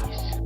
Peace.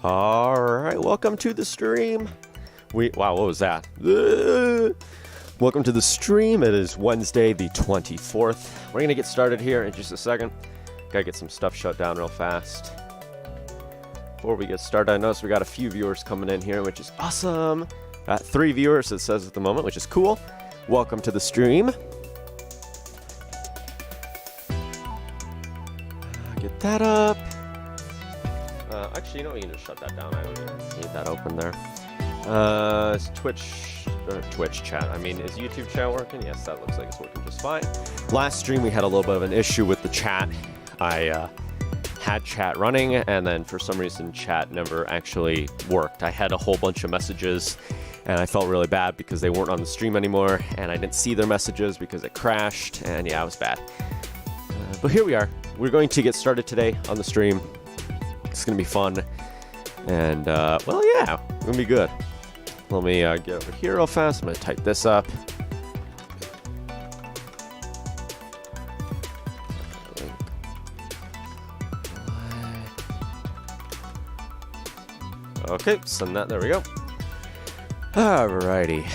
Alright, welcome to the stream. Wow, what was that? Welcome to the stream. It is Wednesday the 24th. We're going to get started here in just a second. Gotta get some stuff shut down real fast. Before we get started, I noticed we got a few viewers coming in here, which is awesome. Got 3 viewers, it says at the moment, which is cool. Welcome to the stream. Get that up. Actually, you know, we can just shut that down. I don't even need that open there. Is Twitch chat. I mean, is YouTube chat working? Yes, that looks like it's working just fine. Last stream, we had a little bit of an issue with the chat. I had chat running, and then for some reason, chat never actually worked. I had a whole bunch of messages, and I felt really bad because they weren't on the stream anymore, and I didn't see their messages because it crashed, and yeah, it was bad. But here we are. We're going to get started today on the stream. It's going to be fun. And, well, yeah, it's going to be good. Let me get over here real fast. I'm going to type this up. Okay, send that. There we go. Alrighty.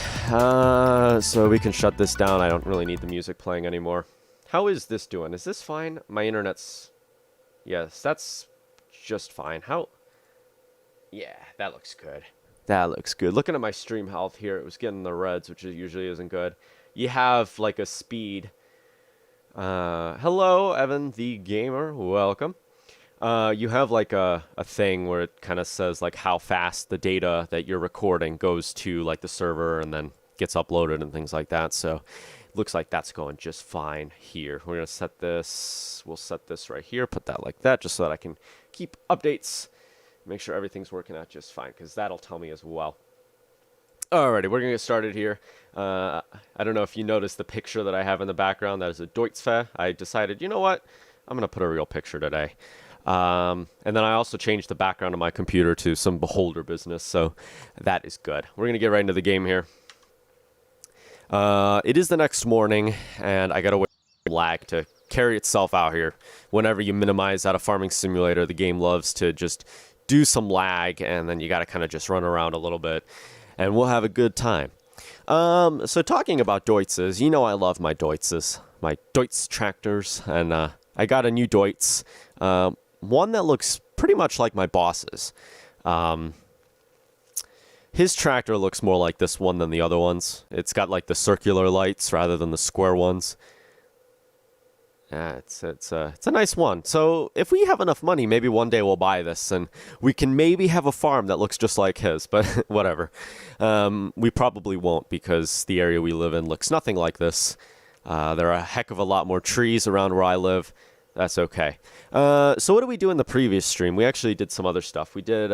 So we can shut this down. I don't really need the music playing anymore. How is this doing? Is this fine? My internet's... Yes, that's just fine. How... Yeah, that looks good. That looks good. Looking at my stream health here, it was getting the reds, which usually isn't good. You have like a speed Hello, Evan the Gamer. Welcome. You have like a thing where it kind of says like how fast the data that you're recording goes to like the server and then gets uploaded and things like that. So it looks like that's going just fine here. We're going to set this, we'll set this right here, put that like that just so that I can keep updates, make sure everything's working out just fine because that'll tell me as well. Alrighty, we're going to get started here. I don't know if you noticed the picture that I have in the background. That is a Deutschfe. I decided, you know what? I'm going to put a real picture today. And then I also changed the background of my computer to some Beholder business, so that is good. We're going to get right into the game here. It is the next morning, and I got to wait for lag to carry itself out here. Whenever you minimize out a farming simulator, the game loves to just do some lag, and then you got to kind of just run around a little bit. And we'll have a good time. So talking about Deutzes, you know I love my Deutzes, my Deutz tractors, and I got a new Deutz, one that looks pretty much like my boss's. His tractor looks more like this one than the other ones. It's got like the circular lights rather than the square ones. Yeah, it's a nice one. So if we have enough money, maybe one day we'll buy this and we can maybe have a farm that looks just like his, but whatever. We probably won't because the area we live in looks nothing like this. There are a heck of a lot more trees around where I live. That's okay. So what did we do in the previous stream? We actually did some other stuff. We did,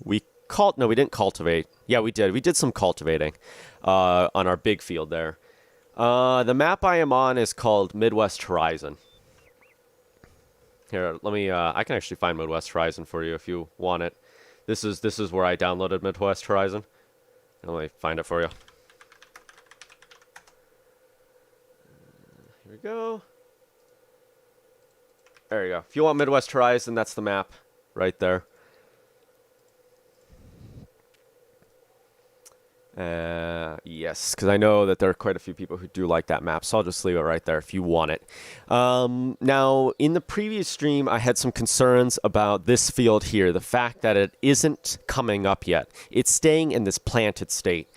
we didn't cultivate. Yeah, we did. We did some cultivating on our big field there. The map I am on is called Midwest Horizon. Here, let me, I can actually find Midwest Horizon for you if you want it. This is where I downloaded Midwest Horizon. Let me find it for you. Here we go. There you go. If you want Midwest Horizon, that's the map right there. Yes, because I know that there are quite a few people who do like that map, so I'll just leave it right there if you want it. Now, in the previous stream, I had some concerns about this field here, the fact that it isn't coming up yet. It's staying in this planted state.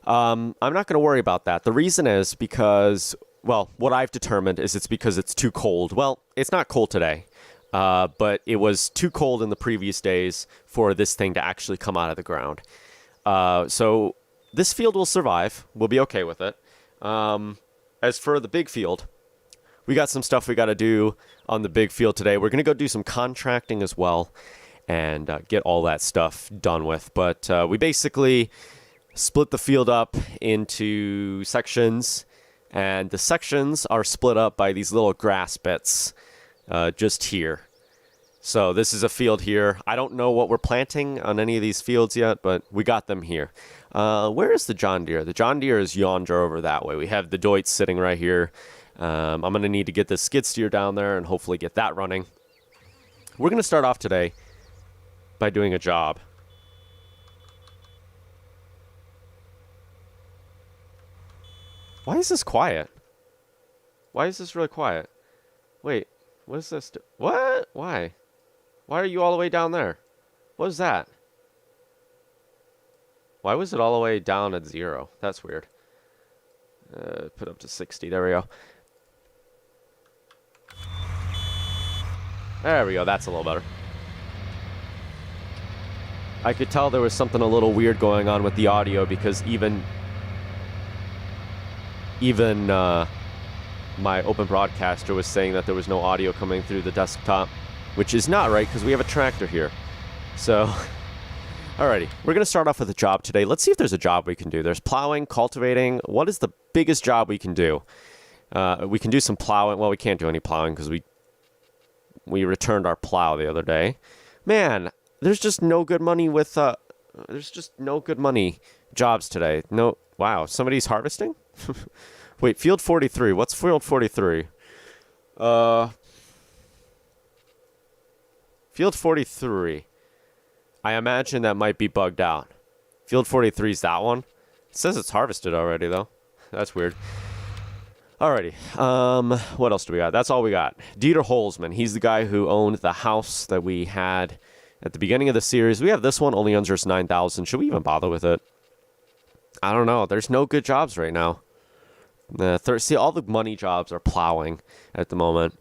I'm not going to worry about that. The reason is because, well, what I've determined is it's because it's too cold. Well, it's not cold today, but it was too cold in the previous days for this thing to actually come out of the ground. So this field will survive. We'll be okay with it. As for the big field, we got some stuff we got to do on the big field today. We're going to go do some contracting as well and get all that stuff done with. But we basically split the field up into sections, and the sections are split up by these little grass bits just here. So this is a field here. I don't know what we're planting on any of these fields yet, but we got them here. Where is the John Deere? The John Deere is yonder over that way. We have the Deutz sitting right here. I'm going to need to get the skid steer down there and hopefully get that running. We're going to start off today by doing a job. Why is this quiet? Why is this really quiet? Wait, what is this? What? Why? Why are you all the way down there? What is that? Why was it all the way down at 0? That's weird. Put up to 60. There we go. There we go. That's a little better. I could tell there was something a little weird going on with the audio because even my open broadcaster was saying that there was no audio coming through the desktop, which is not right because we have a tractor here. So, alrighty, we're going to start off with a job today. Let's see if there's a job we can do. There's plowing, cultivating. What is the biggest job we can do? We can do some plowing. Well, we can't do any plowing because we returned our plow the other day. Man, there's just no good money with, there's just no good money jobs today. No, wow, somebody's harvesting? Wait, field 43. What's field 43? Field 43. I imagine that might be bugged out. Field 43 is that one. It says it's harvested already, though. That's weird. Alrighty. What else do we got? That's all we got. Dieter Holzman. He's the guy who owned the house that we had at the beginning of the series. We have this one, only under 9,000. Should we even bother with it? I don't know. There's no good jobs right now. See, all the money jobs are plowing at the moment.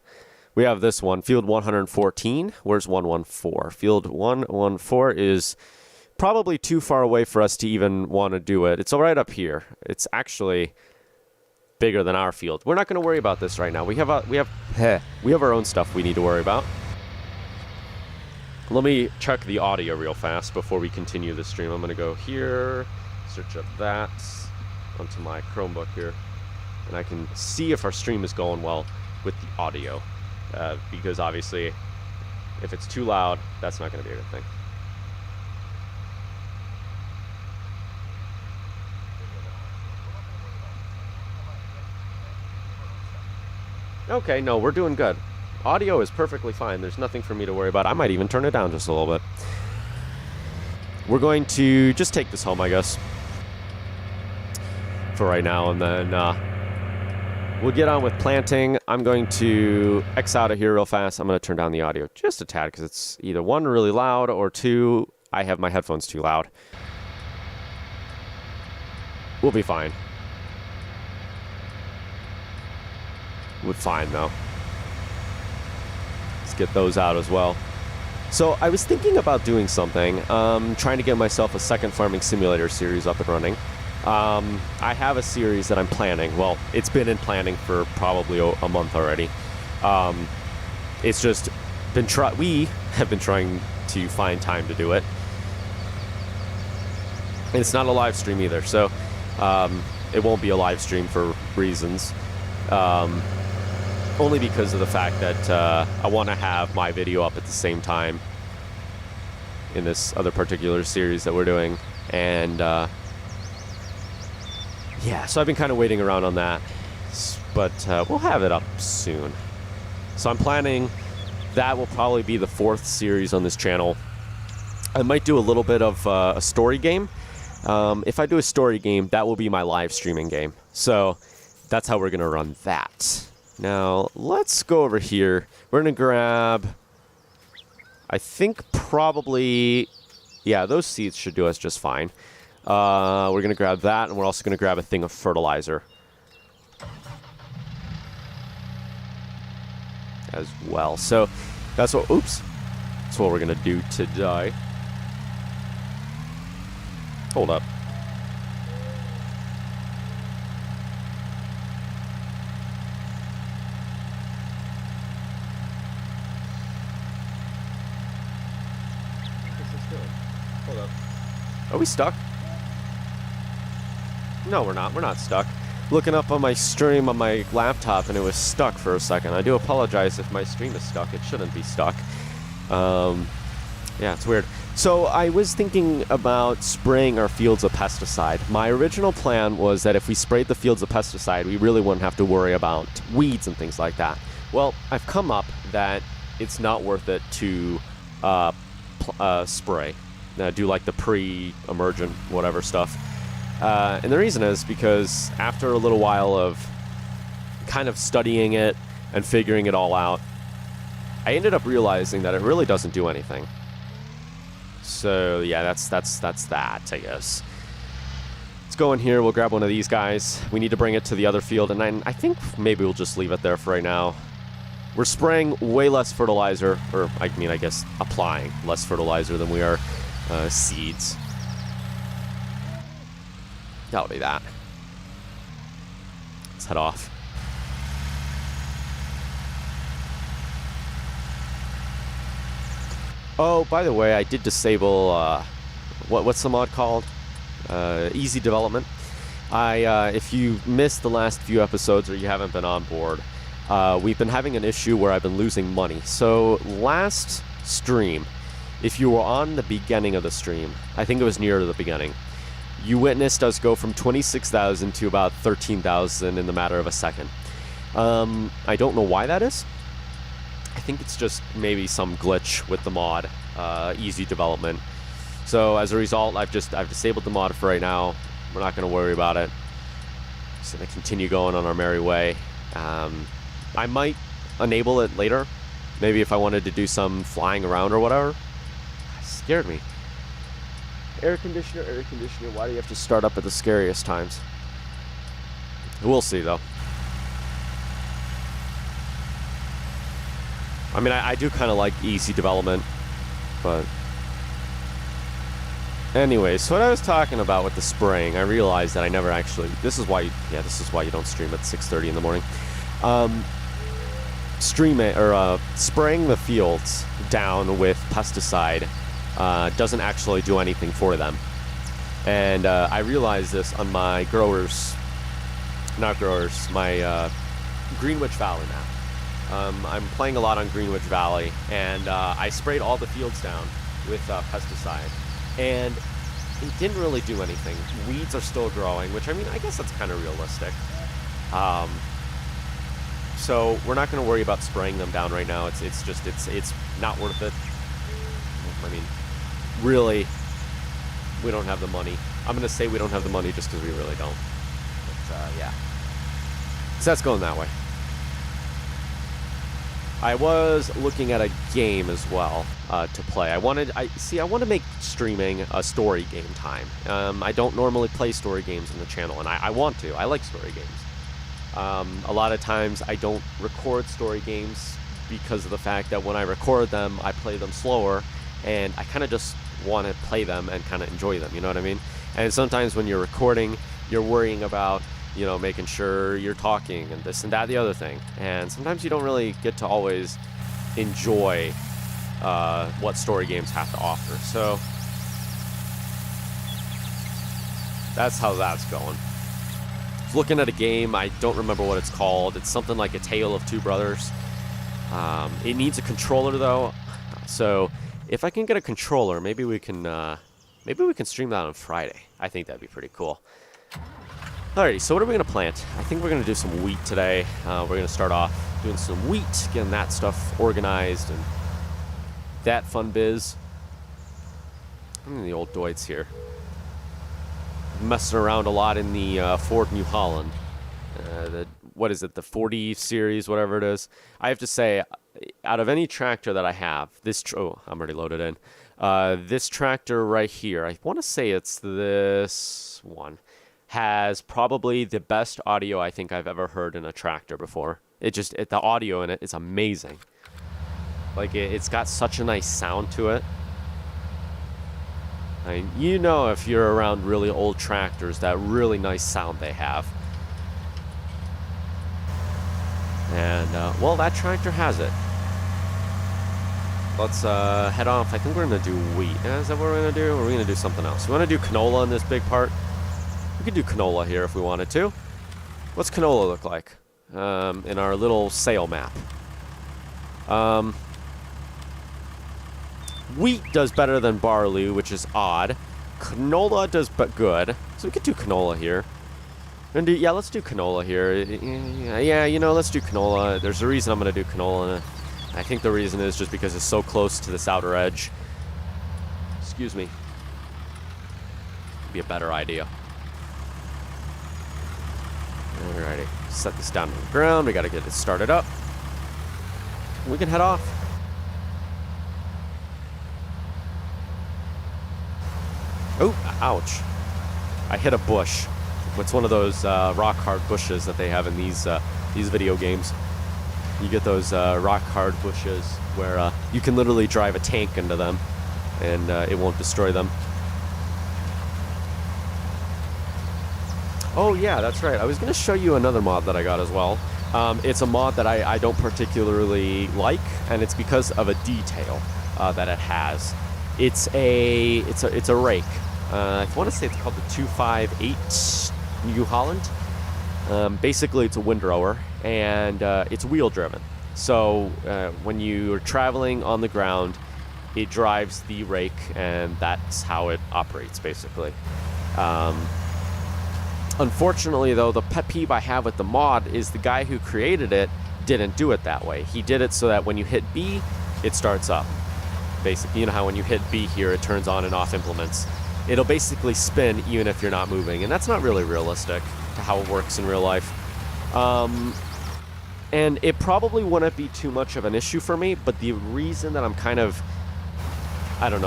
We have this one, field 114. Where's 114? Field 114 is probably too far away for us to even want to do it. It's right up here. It's actually bigger than our field. We're not going to worry about this right now. We have our own stuff we need to worry about. Let me check the audio real fast before we continue the stream. I'm going to go here, search up that onto my Chromebook here, and I can see if our stream is going well with the audio. Because obviously, if it's too loud, that's not going to be a good thing. Okay, no, we're doing good. Audio is perfectly fine. There's nothing for me to worry about. I might even turn it down just a little bit. We're going to just take this home, I guess, for right now, and then we'll get on with planting. I'm going to X out of here real fast. I'm going to turn down the audio just a tad because it's either one, really loud, or two, I have my headphones too loud. We'll be fine. We're fine, though. Let's get those out as well. So I was thinking about doing something, trying to get myself a second farming simulator series up and running. I have a series that I'm planning. Well, it's been in planning for probably a month already. It's just been we have been trying to find time to do it. And it's not a live stream either, so it won't be a live stream for reasons. Only because of the fact that I want to have my video up at the same time in this other particular series that we're doing. And yeah, so I've been kind of waiting around on that. But we'll have it up soon. So I'm planning that will probably be the 4th series on this channel. I might do a little bit of a story game. If I do a story game, that will be my live streaming game. So that's how we're going to run that. Now, let's go over here. We're going to grab, I think probably, yeah, those seeds should do us just fine. We're going to grab that, and we're also going to grab a thing of fertilizer as well. So that's what, oops, that's what we're going to do today. Hold up. Are we stuck? No, we're not. We're not stuck. Looking up on my stream on my laptop, and it was stuck for a second. I do apologize if my stream is stuck. It shouldn't be stuck. Yeah, it's weird. So I was thinking about spraying our fields of pesticide. My original plan was that if we sprayed the fields of pesticide, we really wouldn't have to worry about weeds and things like that. Well, I've come up that it's not worth it to spray. Do like the pre-emergent whatever stuff. And the reason is because after a little while of kind of studying it and figuring it all out, I ended up realizing that it really doesn't do anything. So yeah, that's that, I guess. Let's go in here, we'll grab one of these guys. We need to bring it to the other field, and I think maybe we'll just leave it there for right now. We're spraying way less fertilizer, or I mean, I guess applying less fertilizer than we are seeds. That'll be that. Let's head off. Oh, by the way, I did disable what's the mod called? Easy development. If you missed the last few episodes or you haven't been on board, we've been having an issue where I've been losing money. So last stream, if you were on the beginning of the stream, I think it was near the beginning, you witnessed us go from 26,000 to about 13,000 in the matter of a second. I don't know why that is. I think it's just maybe some glitch with the mod, easy development. So as a result, I've disabled the mod for right now. We're not going to worry about it. Just going to continue going on our merry way. I might enable it later. Maybe if I wanted to do some flying around or whatever. It scared me. Air conditioner, why do you have to start up at the scariest times? We'll see, though. I mean, I do kind of like easy development, but... Anyway, so what I was talking about with the spraying, I realized that I never actually... This is why you don't stream at 6:30 in the morning. Spraying the fields down with pesticide doesn't actually do anything for them. And I realized this on my my Greenwich Valley map. I'm playing a lot on Greenwich Valley, and I sprayed all the fields down with pesticide. And it didn't really do anything. Weeds are still growing, which, I mean, I guess that's kind of realistic. So we're not going to worry about spraying them down right now. It's not worth it. I mean, really, we don't have the money. I'm going to say we don't have the money just because we really don't. But, yeah. So that's going that way. I was looking at a game as well to play. I want to make streaming a story game time. I don't normally play story games on the channel, and I want to. I like story games. A lot of times I don't record story games because of the fact that when I record them, I play them slower, and I kind of just want to play them and kind of enjoy them, you know what I mean? And sometimes when you're recording, you're worrying about, you know, making sure you're talking and this and that, the other thing. And sometimes you don't really get to always enjoy what story games have to offer. So that's how that's going. I was looking at a game, I don't remember what it's called. It's something like A Tale of Two Brothers. It needs a controller though. So if I can get a controller, maybe we can stream that on Friday. I think that'd be pretty cool. Alrighty, so what are we going to plant? I think we're going to do some wheat today. We're going to start off doing some wheat, getting that stuff organized and that fun biz. I'm in the old Deutz here. Messing around a lot in the Ford New Holland. What is it, the 40 series, whatever it is. I have to say, out of any tractor that I have, I'm already loaded in. This tractor right here, I want to say it's this one, has probably the best audio I think I've ever heard in a tractor before. The audio in it is amazing. Like, it's got such a nice sound to it. I mean, you know, if you're around really old tractors, that really nice sound they have. And, well, that tractor has it. Let's head off. I think we're going to do wheat. Is that what we're going to do? Or are we going to do something else? We want to do canola in this big part. We could do canola here if we wanted to. What's canola look like in our little sail map? Wheat does better than barley, which is odd. Canola does but good. So we could do canola here. Let's do canola here. Yeah, you know, let's do canola. There's a reason I'm going to do canola. I think the reason is just because it's so close to this outer edge. Excuse me. Be a better idea. Alrighty, set this down on the ground. We got to get it started up. We can head off. Oh, ouch. I hit a bush. It's one of those rock-hard bushes that they have in these video games. You get those rock-hard bushes where you can literally drive a tank into them, and it won't destroy them. Oh, yeah, that's right. I was going to show you another mod that I got as well. It's a mod that I don't particularly like, and it's because of a detail that it has. It's a rake. I want to say it's called the 258 New Holland. Basically, it's a windrower, and it's wheel-driven. So when you're traveling on the ground, it drives the rake, and that's how it operates, basically. Unfortunately, though, the pet peeve I have with the mod is the guy who created it didn't do it that way. He did it so that when you hit B, it starts up. Basically, you know how when you hit B here, it turns on and off implements. It'll basically spin even if you're not moving, and that's not really realistic to how it works in real life. And it probably wouldn't be too much of an issue for me, but the reason that I'm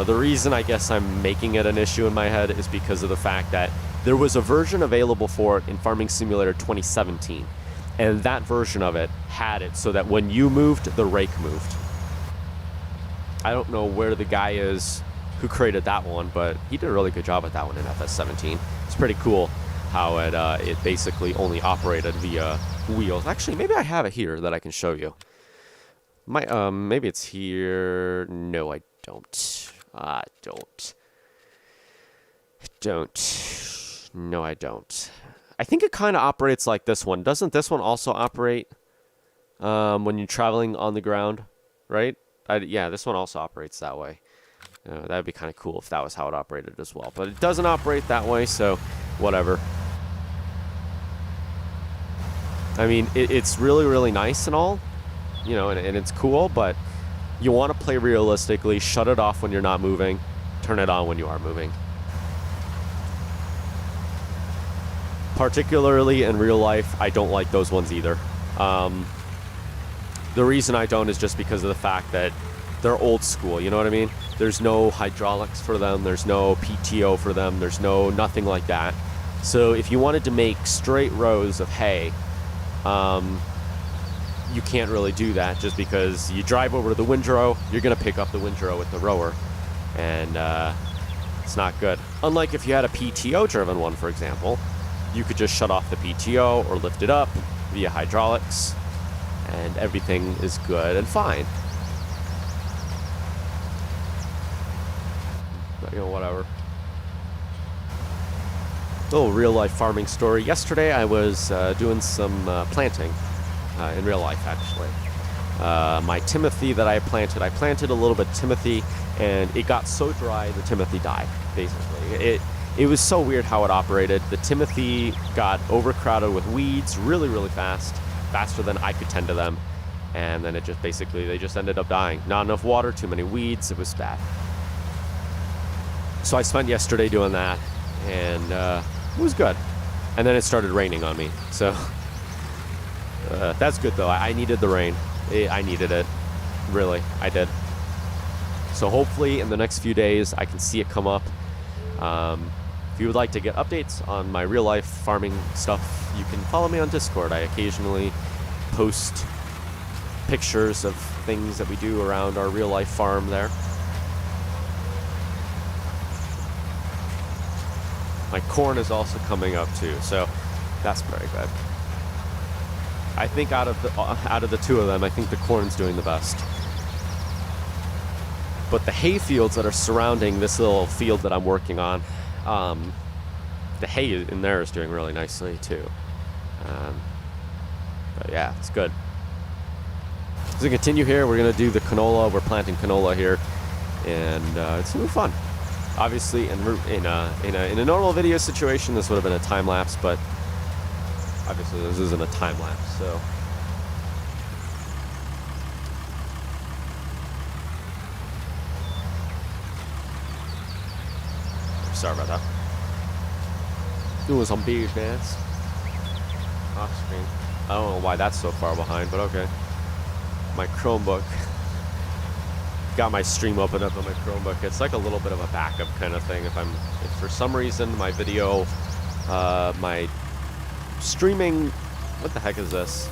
the reason I guess I'm making it an issue in my head is because of the fact that There was a version available for it in Farming Simulator 2017, and that version of it had it so that when you moved, the rake moved. I don't know where the guy is who created that one, but he did a really good job at that one in FS17. It's pretty cool how it basically only operated via wheels. Actually, maybe I have it here that I can show you. Maybe it's here. No, I don't. No, I don't. I think it kind of operates like this one. Doesn't this one also operate when you're traveling on the ground, right? Yeah, this one also operates that way. That would be kind of cool if that was how it operated as well. But it doesn't operate that way, so whatever. I mean, it's really, really nice and all, you know, and it's cool, but you want to play realistically. Shut it off when you're not moving. Turn it on when you are moving. Particularly in real life, I don't like those ones either. The reason I don't is just because of the fact that they're old school, you know what I mean? There's no hydraulics for them, there's no PTO for them, there's no nothing like that. So if you wanted to make straight rows of hay, you can't really do that just because you drive over to the windrow, you're going to pick up the windrow with the rower, and it's not good. Unlike if you had a PTO driven one, for example, you could just shut off the PTO or lift it up via hydraulics, and everything is good and fine. But, you know, whatever. Little real life farming story. Yesterday I was doing some planting in real life, actually. My Timothy that I planted a little bit of Timothy, and it got so dry the Timothy died, basically. It was so weird how it operated. The Timothy got overcrowded with weeds really, really fast, faster than I could tend to them, and then it just basically, they just ended up dying. Not enough water, too many weeds, it was bad. So I spent yesterday doing that, and it was good. And then it started raining on me, so that's good though. I needed the rain. I needed it, really, I did. So hopefully in the next few days I can see it come up. If you would like to get updates on my real life farming stuff, you can follow me on Discord. I occasionally post pictures of things that we do around our real life farm there. My corn is also coming up too, so that's very good. I think out of the two of them, I think the corn's doing the best. But the hay fields that are surrounding this little field that I'm working on, the hay in there is doing really nicely too. But yeah, it's good. As we continue here, we're gonna do the canola. We're planting canola here, and it's gonna be fun. Obviously, in a normal video situation, this would have been a time lapse, but obviously this isn't a time lapse, so. Sorry about that. Doing some business. Off screen. I don't know why that's so far behind, but okay. My Chromebook. Got my stream open up on my Chromebook. It's like a little bit of a backup kind of thing. If for some reason my video, my streaming, what the heck is this?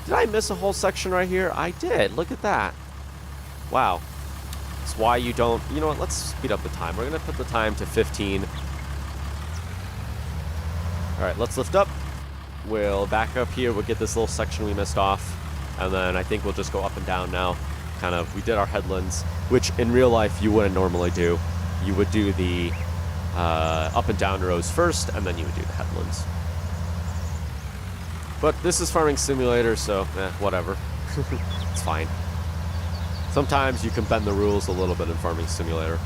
Did I miss a whole section right here? I did. Look at that. Wow. That's why you don't, you know what, let's speed up the time. We're going to put the time to 15. All right, let's lift up. We'll back up here. We'll get this little section we missed off. And then I think we'll just go up and down now. Kind of, we did our headlands, which in real life you wouldn't normally do. You would do the up and down rows first, and then you would do the headlands. But this is Farming Simulator, so whatever. It's fine. Sometimes you can bend the rules a little bit in Farming Simulator.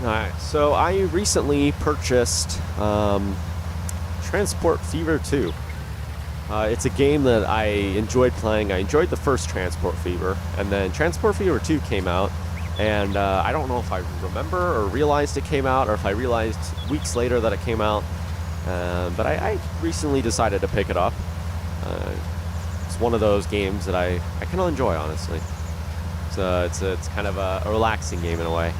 Alright, so I recently purchased Transport Fever 2. It's a game that I enjoyed playing. I enjoyed the first Transport Fever, and then Transport Fever 2 came out, And I don't know if I remember or realized it came out, or if I realized weeks later that it came out. But I recently decided to pick it up. It's one of those games that I kind of enjoy, honestly. It's kind of a relaxing game in a way,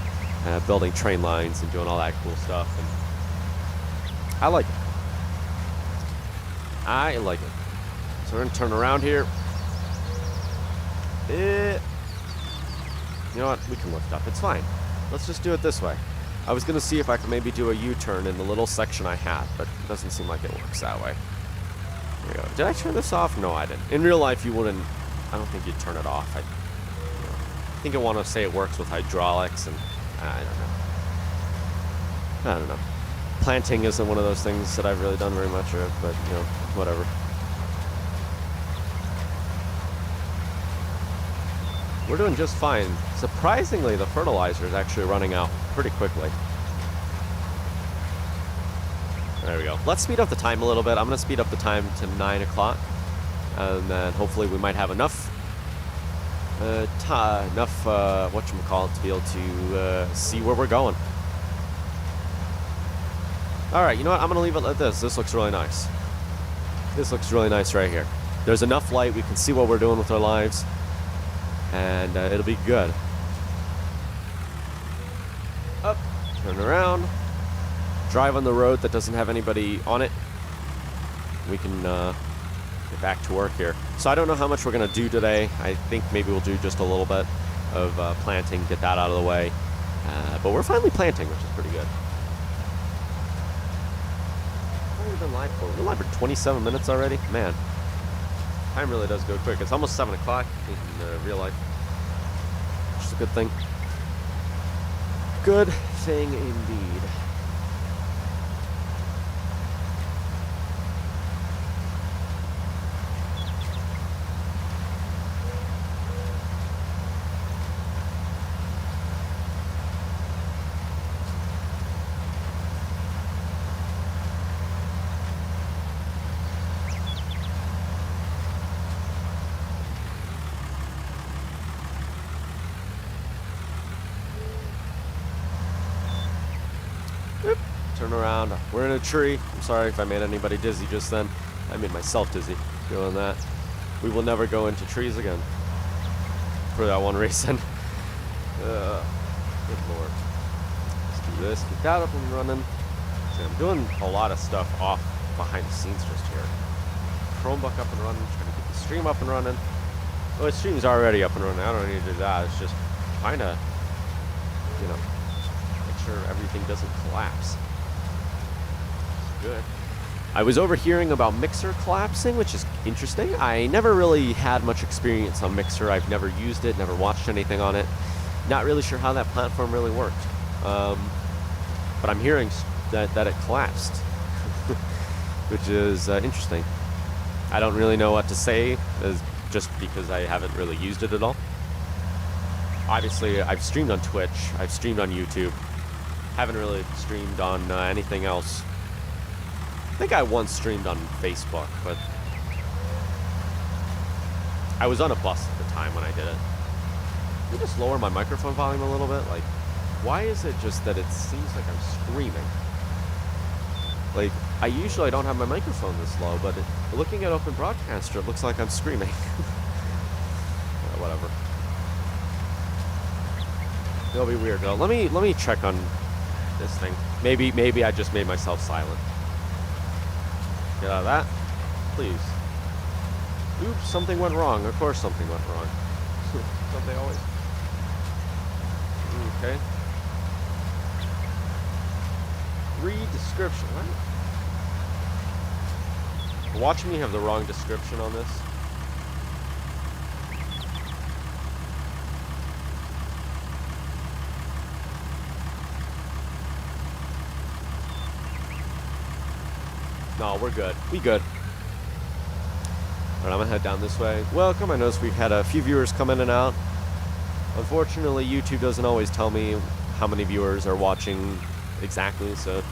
building train lines and doing all that cool stuff. And I like it. I like it. So we're gonna turn around here. You know what? We can lift up. It's fine. Let's just do it this way. I was gonna see if I could maybe do a U-turn in the little section I had, but it doesn't seem like it works that way. There we go. Did I turn this off? No, I didn't. In real life, you wouldn't. I don't think you'd turn it off. I think I want to say it works with hydraulics, and I don't know. Planting isn't one of those things that I've really done very much of, but you know, whatever. We're doing just fine. Surprisingly, the fertilizer is actually running out pretty quickly. There we go. Let's speed up the time a little bit. I'm going to speed up the time to 9 o'clock. And then hopefully we might have enough, whatchamacallit, to be able to see where we're going. Alright, you know what? I'm going to leave it like this. This looks really nice. This looks really nice right here. There's enough light. We can see what we're doing with our lives. And it'll be good. Up, turn around, drive on the road that doesn't have anybody on it. We can get back to work here. So I don't know how much we're going to do today. I think maybe we'll do just a little bit of planting, get that out of the way. But we're finally planting, which is pretty good. How long have we been live for? We're live for 27 minutes already? Man. Time really does go quick. It's almost 7 o'clock in real life. Which is a good thing. Good thing indeed. Turn around. We're in a tree. I'm sorry if I made anybody dizzy just then. I made myself dizzy doing that. We will never go into trees again. For that one reason. Good lord. Let's do this. Get that up and running. See, I'm doing a lot of stuff off behind the scenes just here. Chromebook up and running. Trying to get the stream up and running. Oh, the stream's already up and running. I don't need to do that. It's just trying to, you know, make sure everything doesn't collapse. Good. I was overhearing about Mixer collapsing, which is interesting. I never really had much experience on Mixer. I've never used it, never watched anything on it. Not really sure how that platform really worked. But I'm hearing that it collapsed, which is interesting. I don't really know what to say, just because I haven't really used it at all. Obviously, I've streamed on Twitch. I've streamed on YouTube. Haven't really streamed on anything else. I think I once streamed on Facebook, but I was on a bus at the time when I did it. Can you just lower my microphone volume a little bit? Like, why is it just that it seems like I'm screaming? Like, I usually don't have my microphone this low, but looking at Open Broadcaster, it looks like I'm screaming. Whatever. It'll be weird though. Let me check on this thing. Maybe I just made myself silent. Get out of that, please. Oops, something went wrong. Of course something went wrong. Don't they always? Okay. Read description. What? Watch me have the wrong description on this. No, we're good. We good. Alright, I'm gonna head down this way. Welcome. I noticed we've had a few viewers come in and out. Unfortunately, YouTube doesn't always tell me how many viewers are watching exactly, so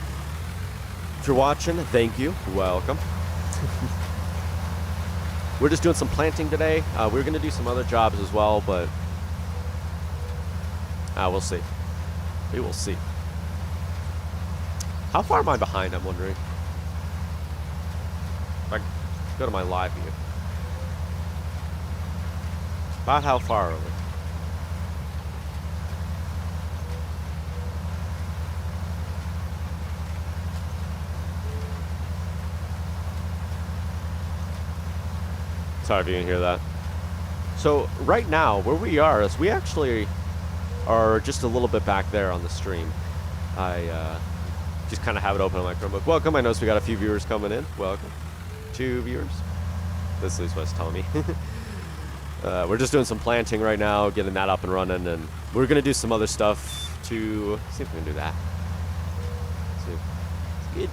if you're watching, thank you. Welcome. We're just doing some planting today. We're gonna do some other jobs as well, but We'll see. We will see. How far am I behind, I'm wondering? If I go to my live view. About how far are we? Sorry if you didn't hear that. So right now, where we are is we actually are just a little bit back there on the stream. I just kind of have it open on my Chromebook. Welcome. I noticed we got a few viewers coming in. Welcome. 2 viewers. This is what's telling me. We're just doing some planting right now, getting that up and running, and we're gonna do some other stuff to see if we can do that. See, it's good.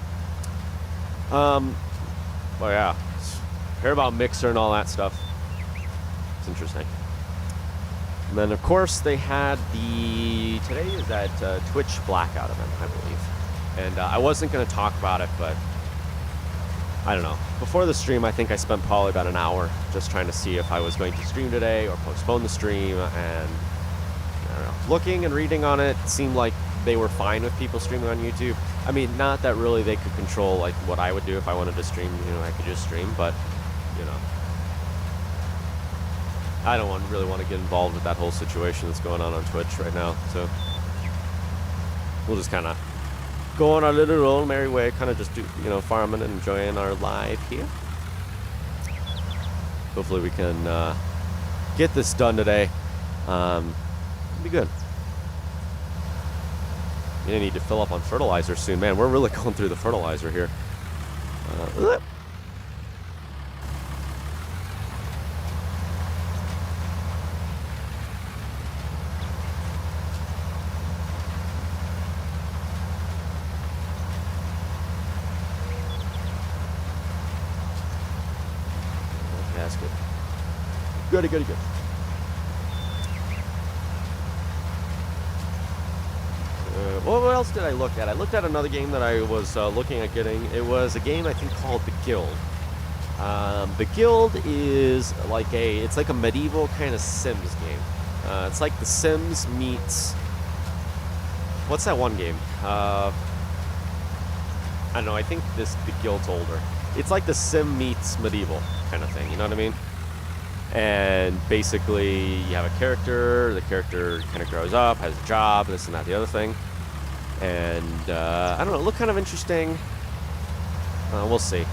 Well, yeah. Hear about Mixer and all that stuff. It's interesting. And then, of course, they had today is that Twitch blackout event, I believe. And I wasn't going to talk about it, but I don't know. Before the stream, I think I spent probably about an hour just trying to see if I was going to stream today or postpone the stream. And I don't know. Looking and reading on it, seemed like they were fine with people streaming on YouTube. I mean, not that really they could control like what I would do if I wanted to stream. You know, I could just stream, but you know, I don't really want to get involved with that whole situation that's going on Twitch right now. So we'll just kind of go on our little old merry way, kind of just do, you know, farming and enjoying our live here. Hopefully we can get this done today. It'll be good. You need to fill up on fertilizer soon, man. We're really going through the fertilizer here. That's good. Goody, goody, good. What else did I look at? I looked at another game that I was looking at getting. It was a game I think called The Guild. The Guild is like it's like a medieval kind of Sims game. It's like The Sims meets, what's that one game? I don't know. I think The Guild's older. It's like The Sim meets medieval kind of thing. You know what I mean? And basically, you have a character. The character kind of grows up, has a job, this and that, the other thing. And I don't know, it looked kind of interesting. We'll see.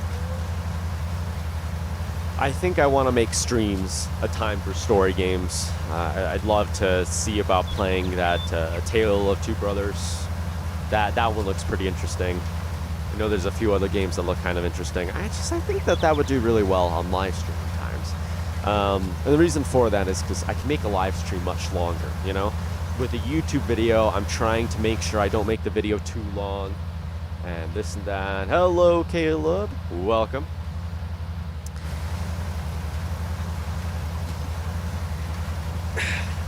I think I want to make streams a time for story games. I'd love to see about playing that Tale of Two Brothers. That one looks pretty interesting. I know there's a few other games that look kind of interesting. I think that would do really well on live streaming times. And the reason for that is because I can make a live stream much longer, you know? With a YouTube video, I'm trying to make sure I don't make the video too long. And this and that. Hello, Caleb. Welcome.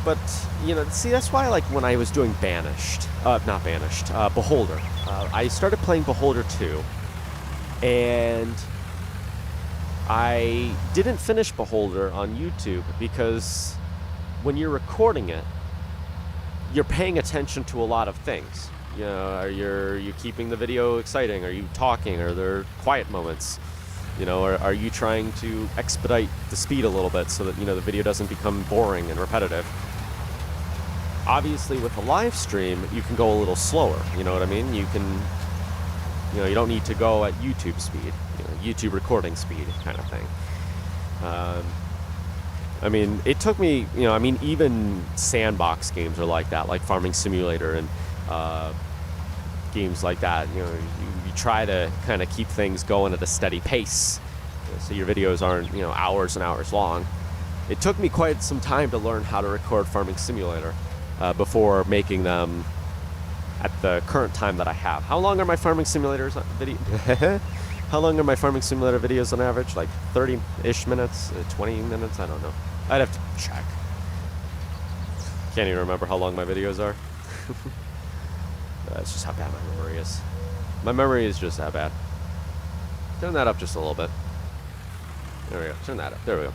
But, you know, see, that's why, like, when I was doing Beholder. I started playing Beholder 2. And I didn't finish Beholder on YouTube because when you're recording it, you're paying attention to a lot of things. You know, are you keeping the video exciting? Are you talking? Are there quiet moments? You know, are you trying to expedite the speed a little bit so that, you know, the video doesn't become boring and repetitive? Obviously, with a live stream, you can go a little slower. You know what I mean? You can, you know, you don't need to go at YouTube speed, you know, YouTube recording speed kind of thing. I mean, it took me, you know, I mean, even sandbox games are like that, like Farming Simulator and games like that. You know, you try to kind of keep things going at a steady pace, so your videos aren't, you know, hours and hours long. It took me quite some time to learn how to record Farming Simulator before making them at the current time that I have. How long are my Farming Simulators video? How long are my Farming Simulator videos on average? Like 30-ish minutes, 20 minutes? I don't know. I'd have to check. Can't even remember how long my videos are. That's just how bad my memory is. My memory is just that bad. Turn that up just a little bit. There we go. Turn that up. There we go.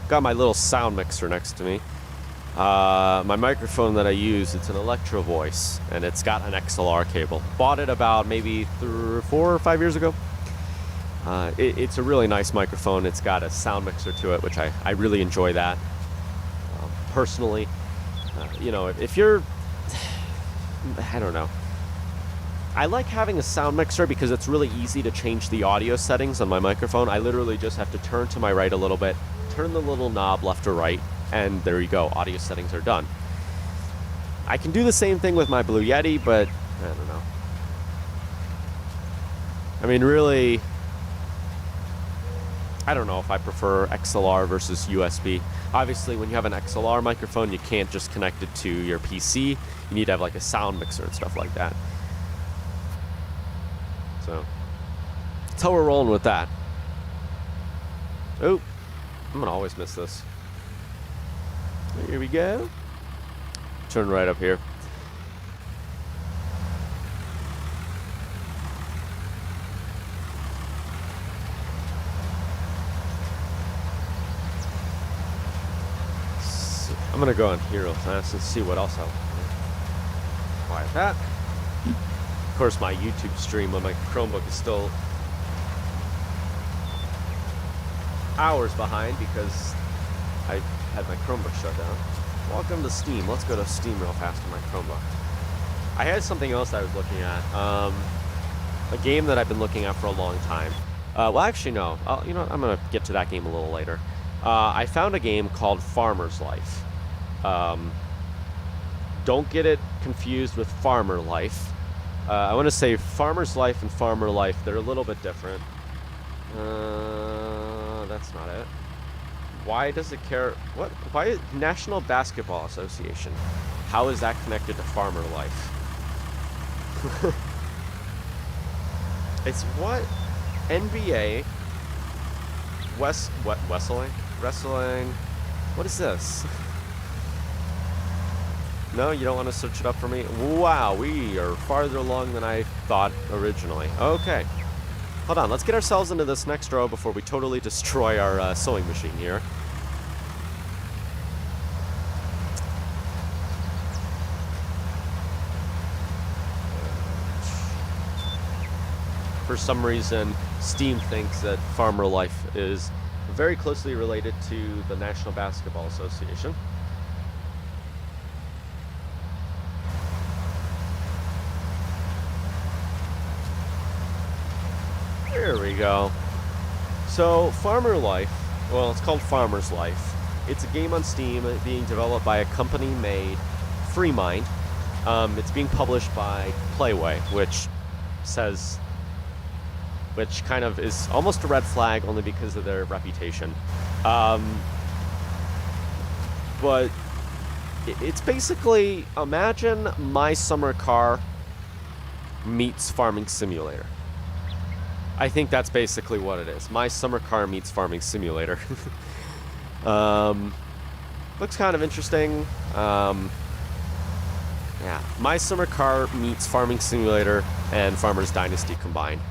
Got my little sound mixer next to me. My microphone that I use, it's an Electro voice, and it's got an XLR cable. Bought it about maybe 4 or 5 years ago. It's a really nice microphone. It's got a sound mixer to it, which I really enjoy that. Personally, you know, if you're, I don't know. I like having a sound mixer because it's really easy to change the audio settings on my microphone. I literally just have to turn to my right a little bit, turn the little knob left or right, and there you go. Audio settings are done. I can do the same thing with my Blue Yeti, but I don't know. I mean, really, I don't know if I prefer XLR versus USB. Obviously, when you have an XLR microphone, you can't just connect it to your PC. You need to have like a sound mixer and stuff like that. So that's how we're rolling with that. Oh, I'm gonna always miss this. Here we go. Turn right up here. So I'm gonna go on here real fast and see what else I'll quiet that. Of course, my YouTube stream on my Chromebook is still hours behind because I had my Chromebook shut down. Welcome to Steam. Let's go to Steam real fast on my Chromebook. I had something else I was looking at. A game that I've been looking at for a long time. Well, actually, no. You know what? I'm going to get to that game a little later. I found a game called Farmer's Life. Don't get it confused with Farmer Life. I want to say Farmer's Life and Farmer Life, they're a little bit different. That's not it. Why does it care? What? Why National Basketball Association? How is that connected to Farmer Life? It's what? NBA. Wrestling. What is this? No, you don't want to search it up for me? Wow, we are farther along than I thought originally. Okay. Hold on, let's get ourselves into this next row before we totally destroy our sewing machine here. For some reason, Steam thinks that Farmer Life is very closely related to the National Basketball Association. There we go. So, Farmer Life, well, it's called Farmer's Life. It's a game on Steam being developed by a company made FreeMind. It's being published by Playway, which kind of is almost a red flag only because of their reputation. But it's basically, imagine My Summer Car meets Farming Simulator. I think that's basically what it is. My Summer Car meets Farming Simulator. Looks kind of interesting. Yeah, My Summer Car meets Farming Simulator and Farmer's Dynasty combined.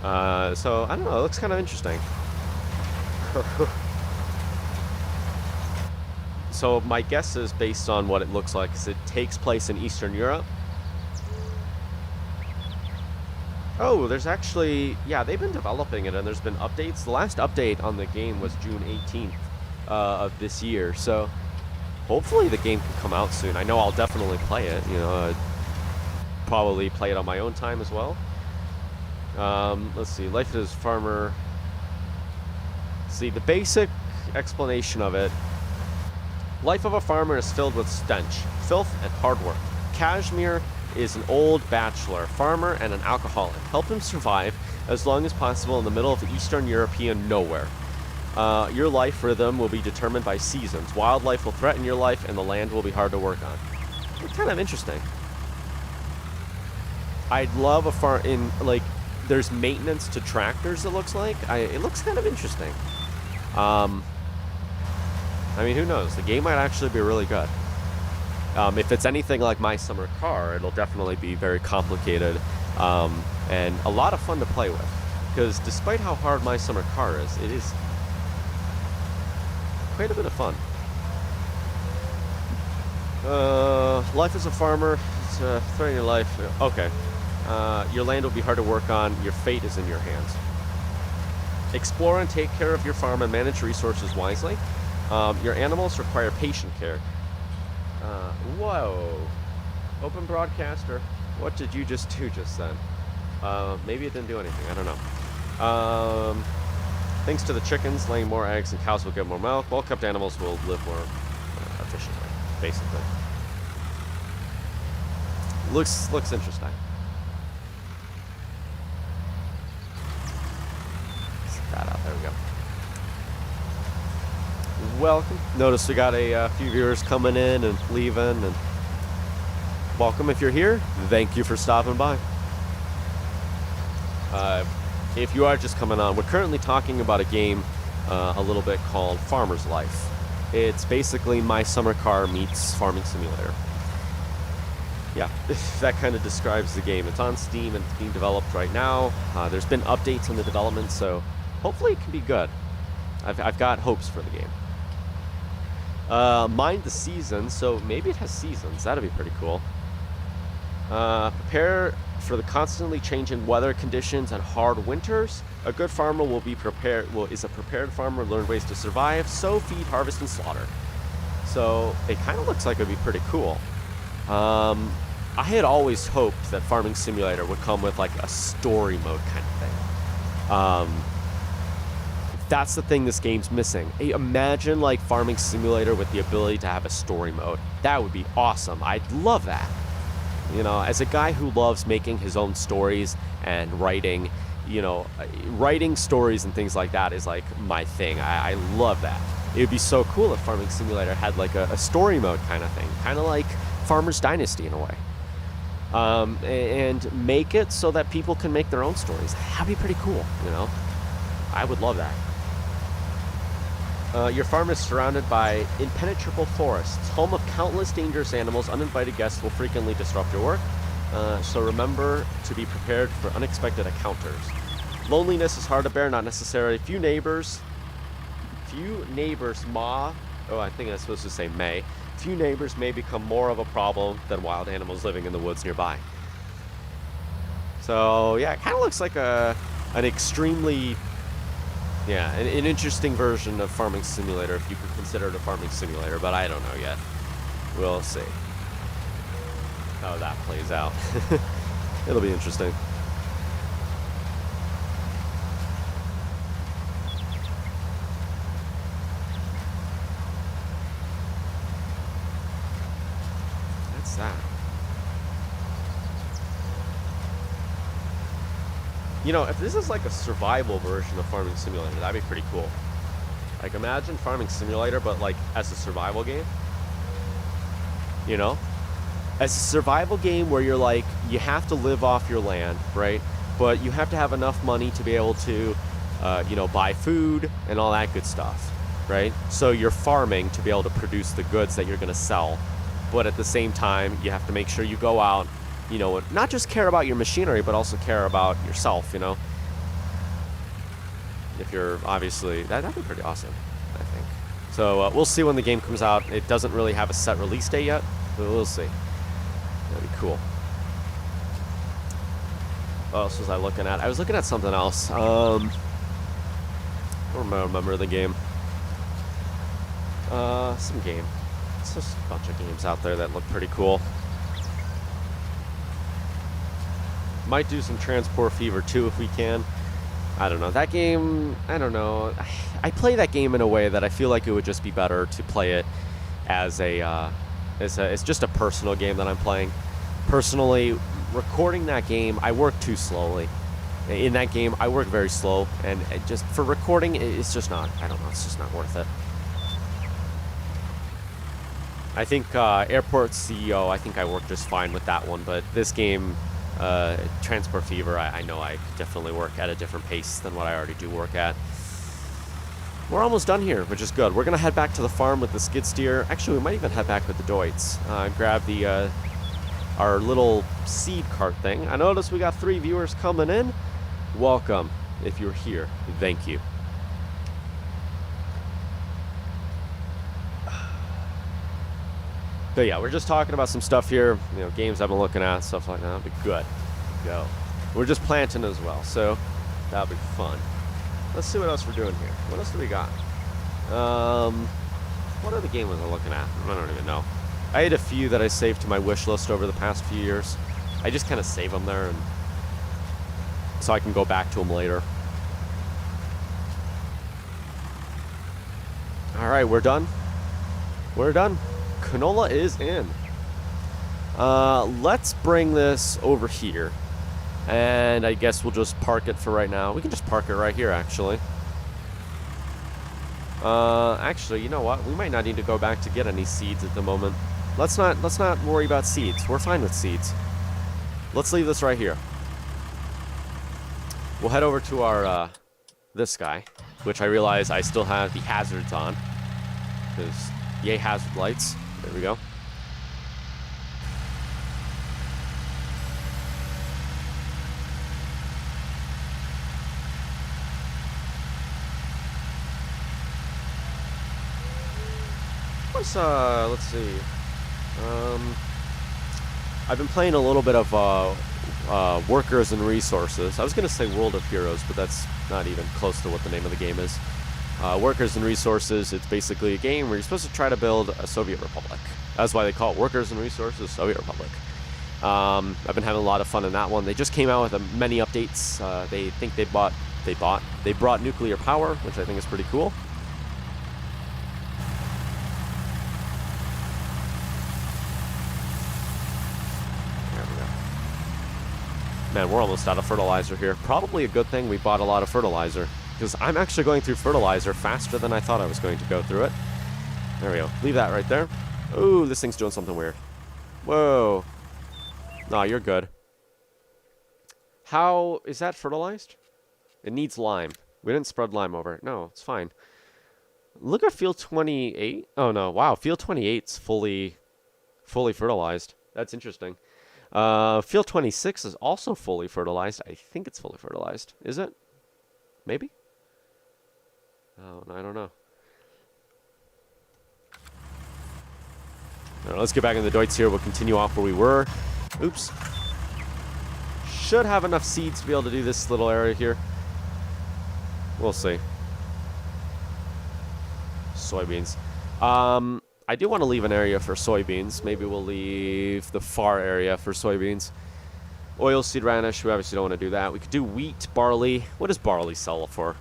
So, I don't know, it looks kind of interesting. So, my guess is, based on what it looks like, is it takes place in Eastern Europe. Oh, there's actually, yeah, they've been developing it, and there's been updates. The last update on the game was June 18th of this year, so hopefully the game can come out soon. I know I'll definitely play it, you know, I'd probably play it on my own time as well. Let's see, Life as Farmer. See, the basic explanation of it. Life of a farmer is filled with stench, filth, and hard work. Kashmir is an old bachelor, farmer, and an alcoholic. Help him survive as long as possible in the middle of Eastern European nowhere. Your life rhythm will be determined by seasons. Wildlife will threaten your life, and the land will be hard to work on. It's kind of interesting. I'd love a farm in, like, there's maintenance to tractors, it looks like. It looks kind of interesting. I mean, who knows? The game might actually be really good. If it's anything like My Summer Car, it'll definitely be very complicated and a lot of fun to play with. Because despite how hard My Summer Car is, it is quite a bit of fun. Life as a farmer, it's threatening your life. Okay. Your land will be hard to work on. Your fate is in your hands. Explore and take care of your farm and manage resources wisely. Your animals require patient care. Whoa. Open broadcaster. What did you just do just then? Maybe it didn't do anything. I don't know. Thanks to the chickens laying more eggs and cows will get more milk, well-kept animals will live more efficiently, basically. Looks interesting. Set that out. There we go. Welcome. Notice we got a few viewers coming in and leaving, and welcome if you're here. Thank you for stopping by. If you are just coming on, we're currently talking about a game a little bit called Farmer's Life. It's basically My Summer Car meets Farming Simulator. Yeah, that kind of describes the game. It's on Steam and it's being developed right now. There's been updates in the development, so hopefully it can be good. I've got hopes for the game. Mind the seasons, so maybe it has seasons. That'd be pretty cool. Prepare for the constantly changing weather conditions and hard winters. A good farmer will be prepared. Is a prepared farmer, learn ways to survive, sow, feed, harvest, and slaughter. So it kind of looks like it'd be pretty cool. I had always hoped that Farming Simulator would come with like a story mode kind of thing. That's the thing this game's missing. Imagine like Farming Simulator with the ability to have a story mode. That would be awesome. I'd love that. You know, as a guy who loves making his own stories and writing, you know, writing stories and things like that is like my thing. I love that. It would be so cool if Farming Simulator had like a story mode kind of thing, kind of like Farmer's Dynasty in a way. And make it so that people can make their own stories. That'd be pretty cool, you know? I would love that. Your farm is surrounded by impenetrable forests, home of countless dangerous animals. Uninvited guests will frequently disrupt your work, so remember to be prepared for unexpected encounters. Loneliness is hard to bear, not necessarily. Few neighbors I think I'm supposed to say may. Few neighbors may become more of a problem than wild animals living in the woods nearby. So yeah, it kind of looks like an extremely... Yeah, an interesting version of Farming Simulator, if you could consider it a Farming Simulator, but I don't know yet. We'll see how that plays out. It'll be interesting. What's that? You know, if this is like a survival version of Farming Simulator, that'd be pretty cool. Like, imagine Farming Simulator, but like as a survival game. You know? As a survival game where you're like, you have to live off your land, right? But you have to have enough money to be able to, you know, buy food and all that good stuff, right? So you're farming to be able to produce the goods that you're going to sell. But at the same time, you have to make sure you go out, you know, not just care about your machinery, but also care about yourself, you know? If you're obviously... That'd be pretty awesome, I think. So we'll see when the game comes out. It doesn't really have a set release date yet, but we'll see. That'd be cool. What else was I looking at? I was looking at something else. I don't remember the game. Some game. It's just a bunch of games out there that look pretty cool. Might do some Transport Fever 2 if we can. I don't know. That game, I don't know. I play that game in a way that I feel like it would just be better to play it as it's just a personal game that I'm playing. Personally, recording that game, I work too slowly. In that game, I work very slow, and just for recording, it's just not, I don't know, it's just not worth it. I think Airport CEO, I think I work just fine with that one, but this game... Transport Fever, I know I could definitely work at a different pace than what I already do work at. We're almost done here, which is good. We're going to head back to the farm with the skid steer. Actually, we might even head back with the Deutz. Grab the our little seed cart thing. I noticed we got 3 viewers coming in. Welcome. If you're here, thank you. But yeah, we're just talking about some stuff here, you know, games I've been looking at, stuff like that. That'll be good. Go. We're just planting as well, so that'll be fun. Let's see what else we're doing here. What else do we got? What other game was I looking at? I don't even know. I had a few that I saved to my wish list over the past few years. I just kind of save them there, and so I can go back to them later. All right, we're done. We're done. Canola is in. Let's bring this over here. And I guess we'll just park it for right now. We can just park it right here, actually. Actually, you know what? We might not need to go back to get any seeds at the moment. Let's not worry about seeds. We're fine with seeds. Let's leave this right here. We'll head over to our, this guy, which I realize I still have the hazards on. Because, yay hazard lights. There we go. Let's see. I've been playing a little bit of Workers and Resources. I was going to say World of Heroes, but that's not even close to what the name of the game is. Workers and Resources, it's basically a game where you're supposed to try to build a Soviet Republic. That's why they call it Workers and Resources Soviet Republic. I've been having a lot of fun in that one. They just came out with many updates. They think they brought nuclear power, which I think is pretty cool. Man, we're almost out of fertilizer here. Probably a good thing we bought a lot of fertilizer, because I'm actually going through fertilizer faster than I thought I was going to go through it. There we go. Leave that right there. Ooh, this thing's doing something weird. Whoa. Nah, you're good. How is that fertilized? It needs lime. We didn't spread lime over it. No, it's fine. Look at field 28. Oh, no. Wow, field 28's fully fertilized. That's interesting. Field 26 is also fully fertilized. I think it's fully fertilized. Is it? Maybe? Oh, I don't know. All right, let's get back in the Deutz here. We'll continue off where we were. Oops. Should have enough seeds to be able to do this little area here. We'll see. Soybeans. I do want to leave an area for soybeans. Maybe we'll leave the far area for soybeans. Oilseed radish, we obviously don't want to do that. We could do wheat, barley. What does barley sell for?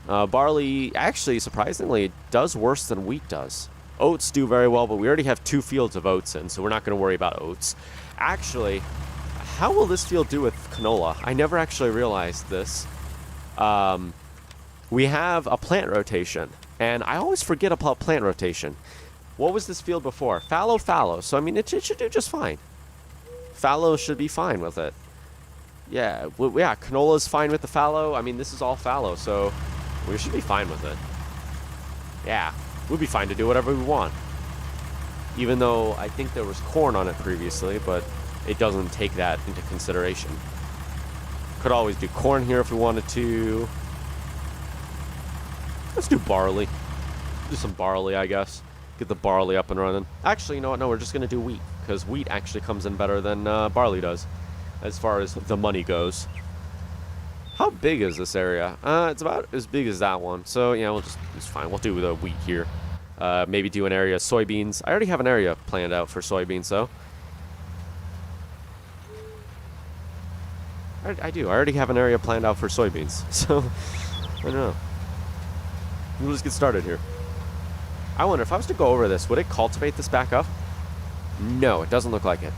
Barley, actually, surprisingly, does worse than wheat does. Oats do very well, but we already have 2 fields of oats in, so we're not going to worry about oats. Actually, how will this field do with canola? I never actually realized this. We have a plant rotation, and I always forget about plant rotation. What was this field before? Fallow, fallow. So, I mean, it should do just fine. Fallow should be fine with it. Yeah, yeah, canola's fine with the fallow. I mean, this is all fallow, so we should be fine with it. Yeah, we'll be fine to do whatever we want. Even though I think there was corn on it previously, but it doesn't take that into consideration. Could always do corn here if we wanted to. Let's do barley. Do some barley, I guess. Get the barley up and running. Actually, you know what? No, we're just going to do wheat, because wheat actually comes in better than barley does, as far as the money goes. How big is this area? It's about as big as that one. So, yeah, it's fine. We'll do the wheat here. Maybe do an area of soybeans. I already have an area planned out for soybeans, though. I do. I already have an area planned out for soybeans. So, I don't know. We'll just get started here. I wonder, if I was to go over this, would it cultivate this back up? No, it doesn't look like it.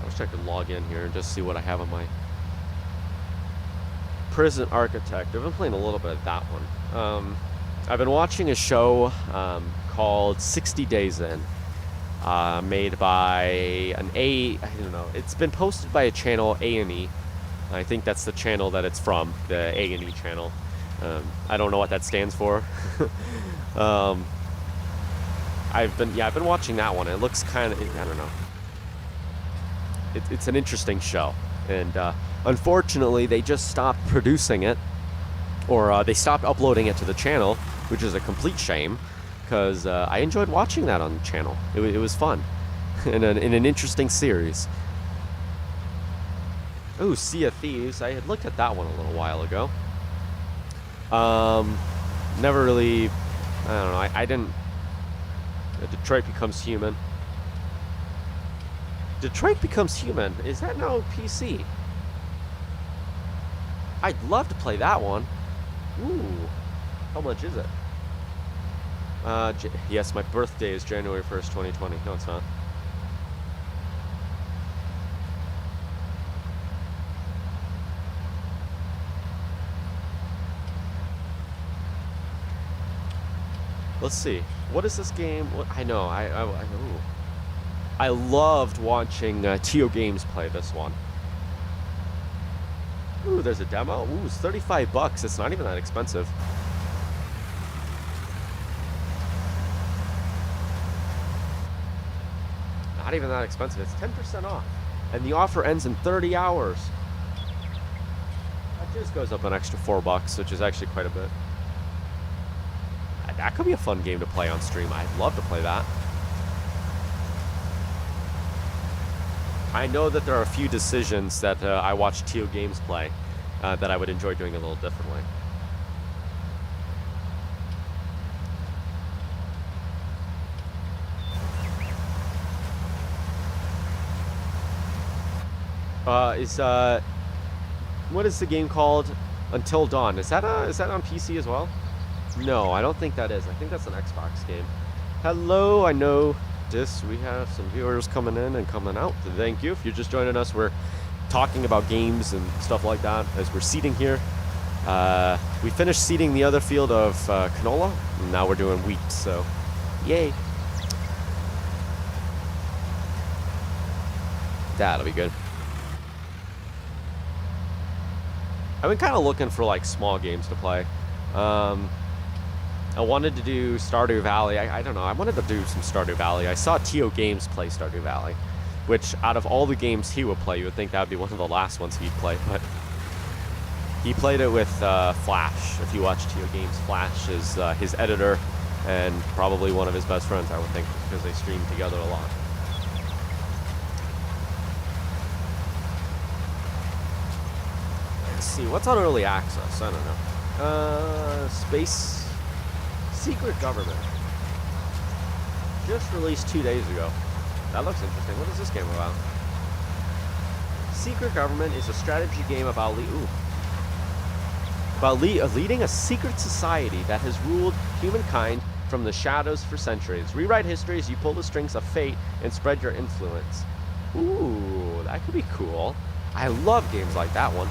I wish I could log in here and just see what I have on my Prison Architect. I've been playing a little bit of that one. I've been watching a show called 60 Days In. Made by I don't know. It's been posted by a channel, A&E. I think that's the channel that it's from, the A&E channel. I don't know what that stands for. I've been watching that one. It looks kind of, I don't know. It's an interesting show. And unfortunately, they just stopped producing it, or they stopped uploading it to the channel, which is a complete shame, because I enjoyed watching that on the channel. It was fun, in an interesting series. Oh, Sea of Thieves. I had looked at that one a little while ago. Never really, I don't know, I didn't, Detroit Becomes Human. Detroit Becomes Human, is that now PC? I'd love to play that one. Ooh, how much is it? Yes, my birthday is January 1st, 2020. No, it's not. Let's see. What is this game? I know. I loved watching Teo Games play this one. Ooh, there's a demo. Ooh, it's $35. It's not even that expensive. Not even that expensive. It's 10% off. And the offer ends in 30 hours. That just goes up an extra $4, which is actually quite a bit. That could be a fun game to play on stream. I'd love to play that. I know that there are a few decisions that I watch Teo Games play that I would enjoy doing a little differently. What is the game called? Until Dawn. Is that on PC as well? No, I don't think that is. I think that's an Xbox game. Hello, I know we have some viewers coming in and coming out. Thank you. If you're just joining us, we're talking about games and stuff like that as we're seeding here. We finished seeding the other field of canola, and now we're doing wheat, so yay. That'll be good. I've been kind of looking for like small games to play. I wanted to do Stardew Valley. I don't know. I wanted to do some Stardew Valley. I saw Teo Games play Stardew Valley, which out of all the games he would play, you would think that would be one of the last ones he'd play. But he played it with Flash. If you watch Teo Games, Flash is his editor and probably one of his best friends, I would think, because they stream together a lot. Let's see. What's on early access? I don't know. Space... Secret Government. Just released 2 days ago. That looks interesting. What is this game about? Secret Government is a strategy game about leading a secret society that has ruled humankind from the shadows for centuries. Rewrite history as you pull the strings of fate and spread your influence. Ooh, that could be cool. I love games like that one.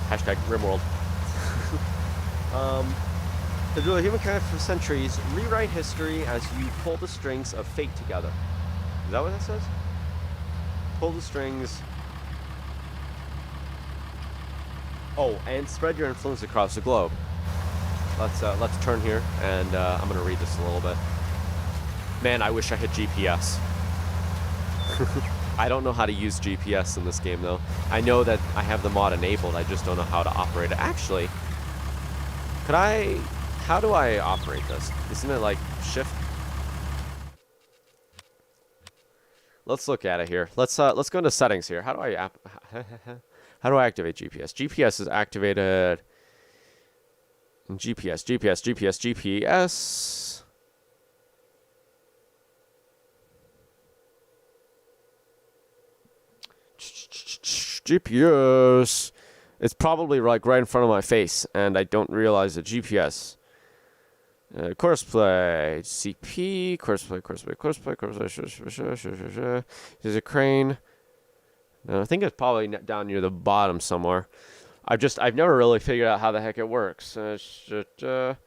Hashtag Rimworld. To rule humankind for centuries, rewrite history as you pull the strings of fate together. Is that what that says? Pull the strings. Oh, and spread your influence across the globe. Let's turn here, and I'm gonna read this a little bit. Man, I wish I had GPS. I don't know how to use GPS in this game, though. I know that I have the mod enabled. I just don't know how to operate it. Actually, how do I operate this? Isn't it like shift? Let's look at it here. Let's go into settings here. How do I activate GPS? GPS is activated. GPS. GPS. It's probably like right in front of my face, and I don't realize the GPS. Courseplay, CP, courseplay. There's a crane. No, I think it's probably down near the bottom somewhere. I've never really figured out how the heck it works. The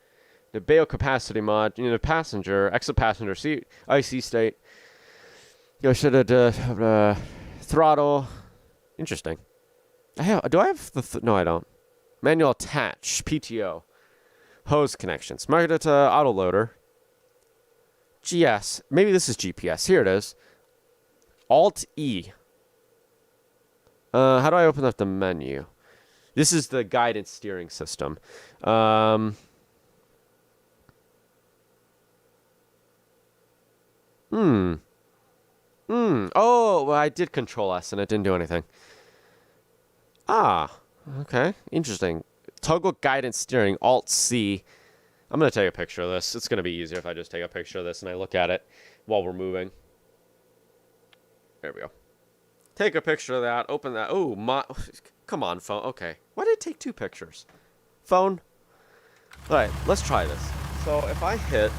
bail capacity mod, the passenger, exit passenger seat, IC state. I should have throttle. Interesting. Do I have the... No, I don't. Manual attach. PTO. Hose connections. Market to autoloader. GS. Maybe this is GPS. Here it is. Alt E. How do I open up the menu? This is the guidance steering system. Oh, well, I did Control S and it didn't do anything. Ah, okay. Interesting. Toggle guidance steering, Alt C. I'm going to take a picture of this. It's going to be easier if I just take a picture of this and I look at it while we're moving. There we go. Take a picture of that. Open that. Oh, come on, phone. Okay. Why did it take 2 pictures? Phone. All right, let's try this. So if I hit,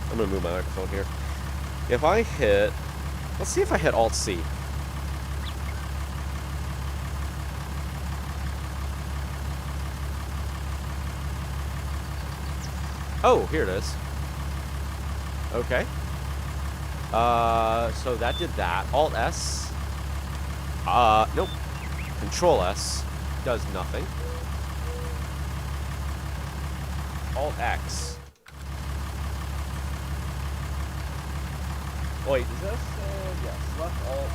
I'm going to move my microphone here. If I hit, let's see if I hit Alt C. Oh, here it is. Okay. So that did that. Alt S. Nope. Control S does nothing. Alt X. Wait, is this? Yes. Left Alt.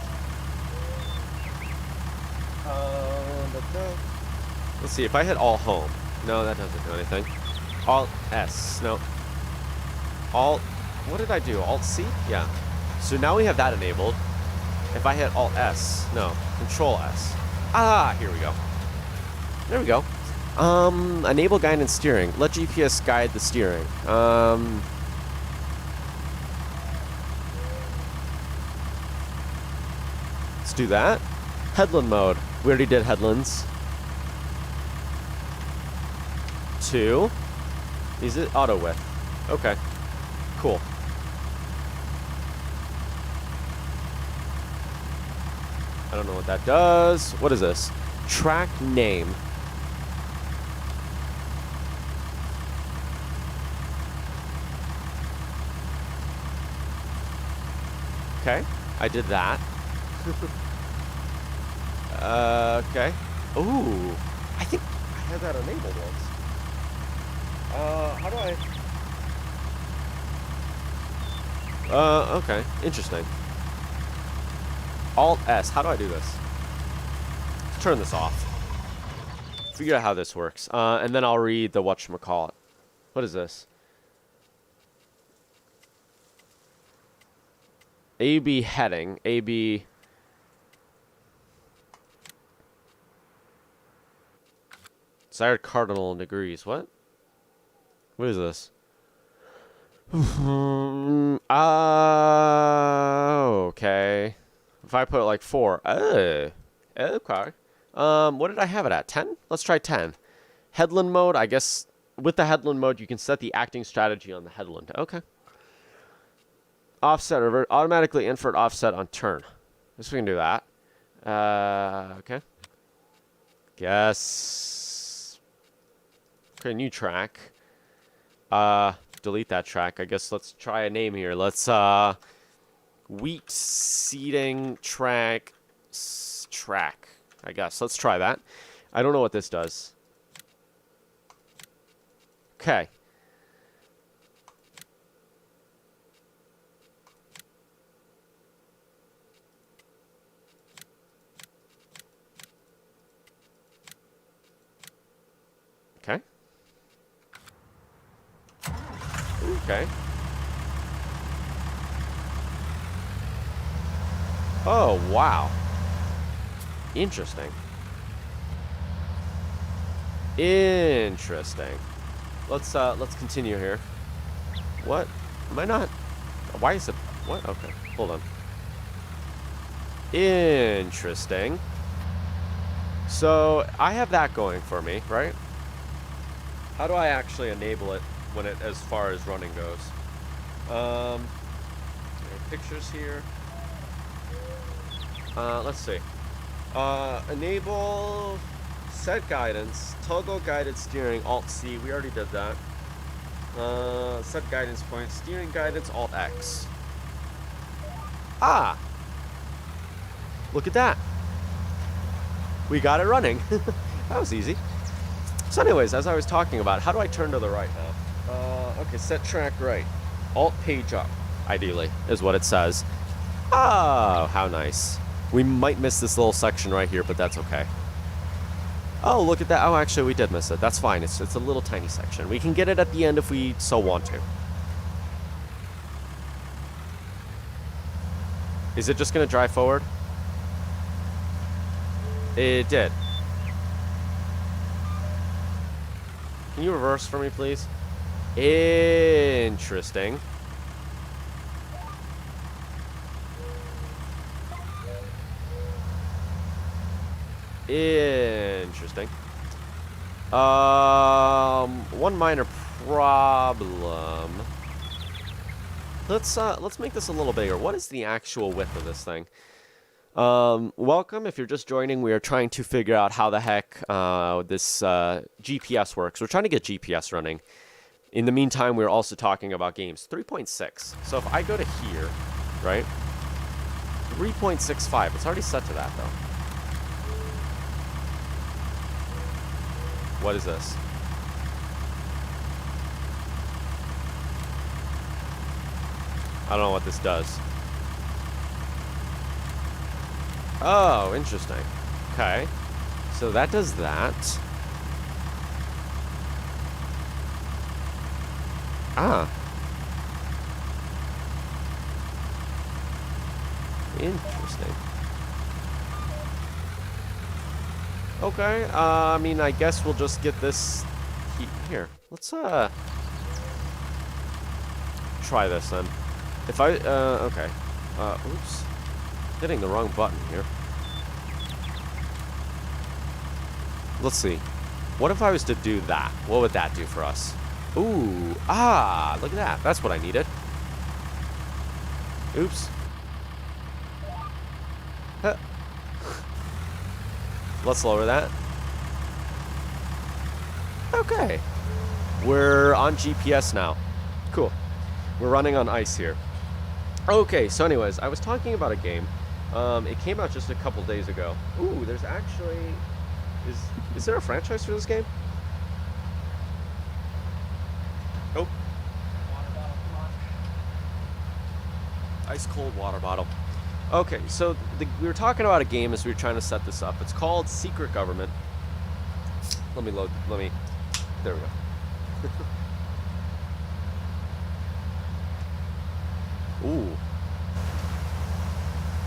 Let's see. If I hit Alt Home. No, that doesn't do anything. Alt S. No. Alt. What did I do? Alt C? Yeah. So now we have that enabled. If I hit Alt S. No. Control S. Ah, here we go. There we go. Enable guidance steering. Let GPS guide the steering. Let's do that. Headland mode. We already did headlands. 2. Is it auto width? Okay. Cool. I don't know what that does. What is this? Track name. Okay. I did that. Okay. Ooh. I think I had that enabled once. How do I... okay. Interesting. Alt S. How do I do this? Let's turn this off. Figure out how this works. And then I'll read the whatchamacallit. What is this? AB heading. AB... Desired cardinal degrees. What? What is this? Okay. If I put like 4. Okay. What did I have it at? 10? Let's try 10. Headland mode. I guess with the headland mode, you can set the acting strategy on the headland. Okay. Offset, revert, automatically invert offset on turn. Guess we can do that. Okay. Guess. Okay, new track. Delete that track. I guess let's try a name here. Let's, wheat seeding track. Track. I guess. Let's try that. I don't know what this does. Okay. Okay. Okay. Oh, wow. Interesting. Interesting. Let's continue here. What? Am I not? Why is it? What? Okay. Hold on. Interesting. So, I have that going for me, right? How do I actually enable it when it, as far as running goes? There are pictures here. Let's see. Enable set guidance, toggle guided steering, Alt C. We already did that. Set guidance point, steering guidance, Alt X. Ah! Look at that. We got it running. That was easy. So anyways, as I was talking about, how do I turn to the right now? Okay, set track right. Alt page up, ideally, is what it says. Oh, how nice. We might miss this little section right here, but that's okay. Oh, look at that. Oh, actually, we did miss it. That's fine. It's a little tiny section. We can get it at the end if we so want to. Is it just going to drive forward? It did. Can you reverse for me, please? Interesting. Interesting. One minor problem. Let's make this a little bigger. What is the actual width of this thing? Welcome. If you're just joining, we are trying to figure out how the heck this GPS works. We're trying to get GPS running. In the meantime, we're also talking about games. 3.6. So if I go to here, right? 3.65. It's already set to that, though. What is this? I don't know what this does. Oh, interesting. Okay. So that does that. Ah. Interesting. Okay. I mean, I guess we'll just get this here. Let's try this then. If I okay. Oops. Hitting the wrong button here. Let's see. What if I was to do that? What would that do for us? Ooh. Ah, look at that. That's what I needed. Oops. Huh. Let's lower that. Okay. We're on GPS now. Cool. We're running on ice here. Okay, so anyways, I was talking about a game. It came out just a couple days ago. Ooh, there's actually... Is there a franchise for this game? Nope. Water bottle, come on. Ice cold water bottle. Okay, so we were talking about a game as we were trying to set this up. It's called Secret Government. Let me... There we go. Ooh.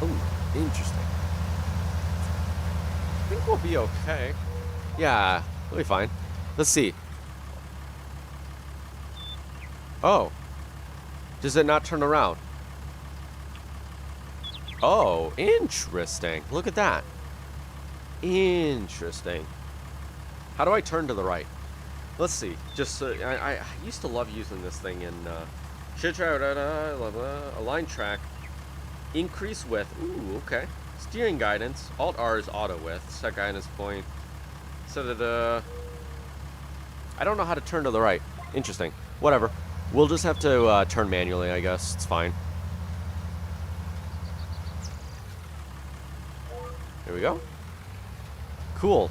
Ooh, interesting. I think we'll be okay. Yeah, we'll be fine. Let's see. Oh. Does it not turn around? Oh, interesting. Look at that. Interesting. How do I turn to the right? Let's see. Just I used to love using this thing in align track. Increase width. Ooh, okay. Steering guidance. Alt R is auto width. Set guidance point. Set it I don't know how to turn to the right. Interesting. Whatever. We'll just have to turn manually, I guess. It's fine. Here we go. Cool.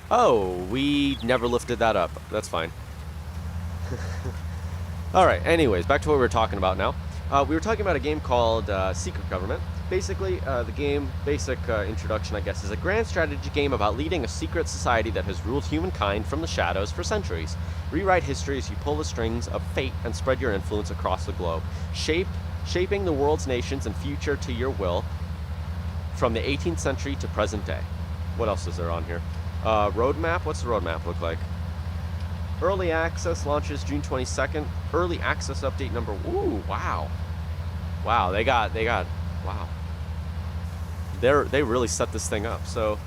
Oh, we never lifted that up. That's fine. Alright, anyways, back to what we were talking about now. We were talking about a game called Secret Government. Basically, the game, basic introduction, I guess, is a grand strategy game about leading a secret society that has ruled humankind from the shadows for centuries. Rewrite history as you pull the strings of fate and spread your influence across the globe. Shaping the world's nations and future to your will from the 18th century to present day. What else is there on here? Roadmap? What's the roadmap look like? Early access launches June 22nd. Early access update number... Ooh, wow. Wow, they got... Wow. They really set this thing up, so...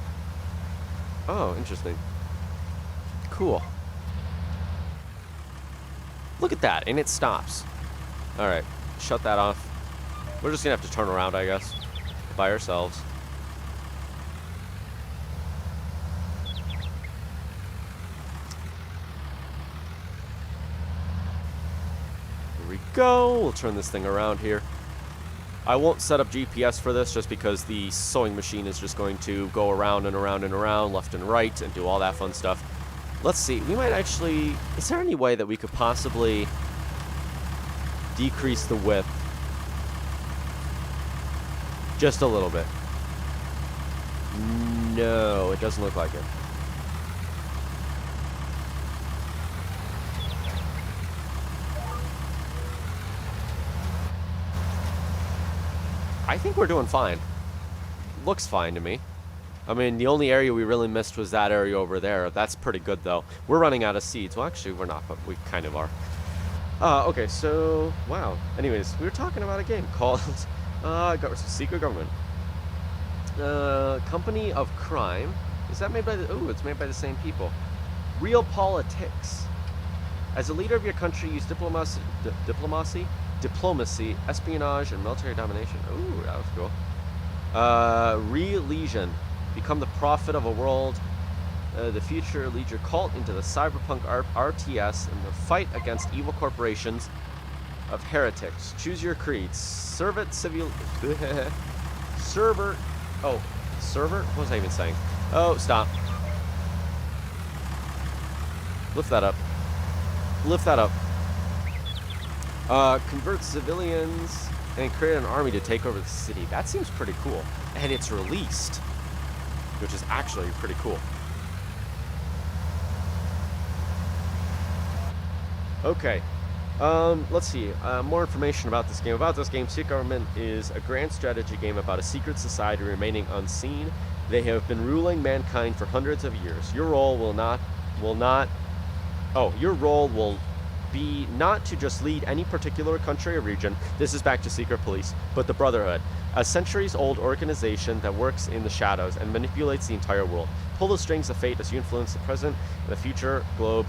Oh, interesting. Cool. Look at that, and it stops. Alright, shut that off. We're just gonna have to turn around, I guess. By ourselves. Go. We'll turn this thing around here. I won't set up GPS for this just because the sewing machine is just going to go around and around and around, left and right, and do all that fun stuff. Let's see. We might actually... Is there any way that we could possibly decrease the width? Just a little bit. No, it doesn't look like it. I think we're doing fine. Looks fine to me. I mean, the only area we really missed was that area over there. That's pretty good, though. We're running out of seeds. Well, actually, we're not, but we kind of are. Okay, so, wow. Anyways, we were talking about a game called Secret Government. Company of Crime. Is that made by the... Ooh, it's made by the same people. Real Politics. As a leader of your country, use diplomacy, espionage, and military domination. Ooh, that was cool. Re-legion. Become the prophet of a world. The future. Lead your cult into the cyberpunk RTS in the fight against evil corporations of heretics. Choose your creed. Servant civil... Server... Oh, server? What was I even saying? Oh, stop. Lift that up. Lift that up. Convert civilians and create an army to take over the city. That seems pretty cool. And it's released, which is actually pretty cool. Okay. Let's see. More information about this game. About this game, Secret Government is a grand strategy game about a secret society remaining unseen. They have been ruling mankind for hundreds of years. Your role will be not to just lead any particular country or region. This is back to Secret Police, but the Brotherhood, a centuries-old organization that works in the shadows and manipulates the entire world. Pull the strings of fate as you influence the present and the future globe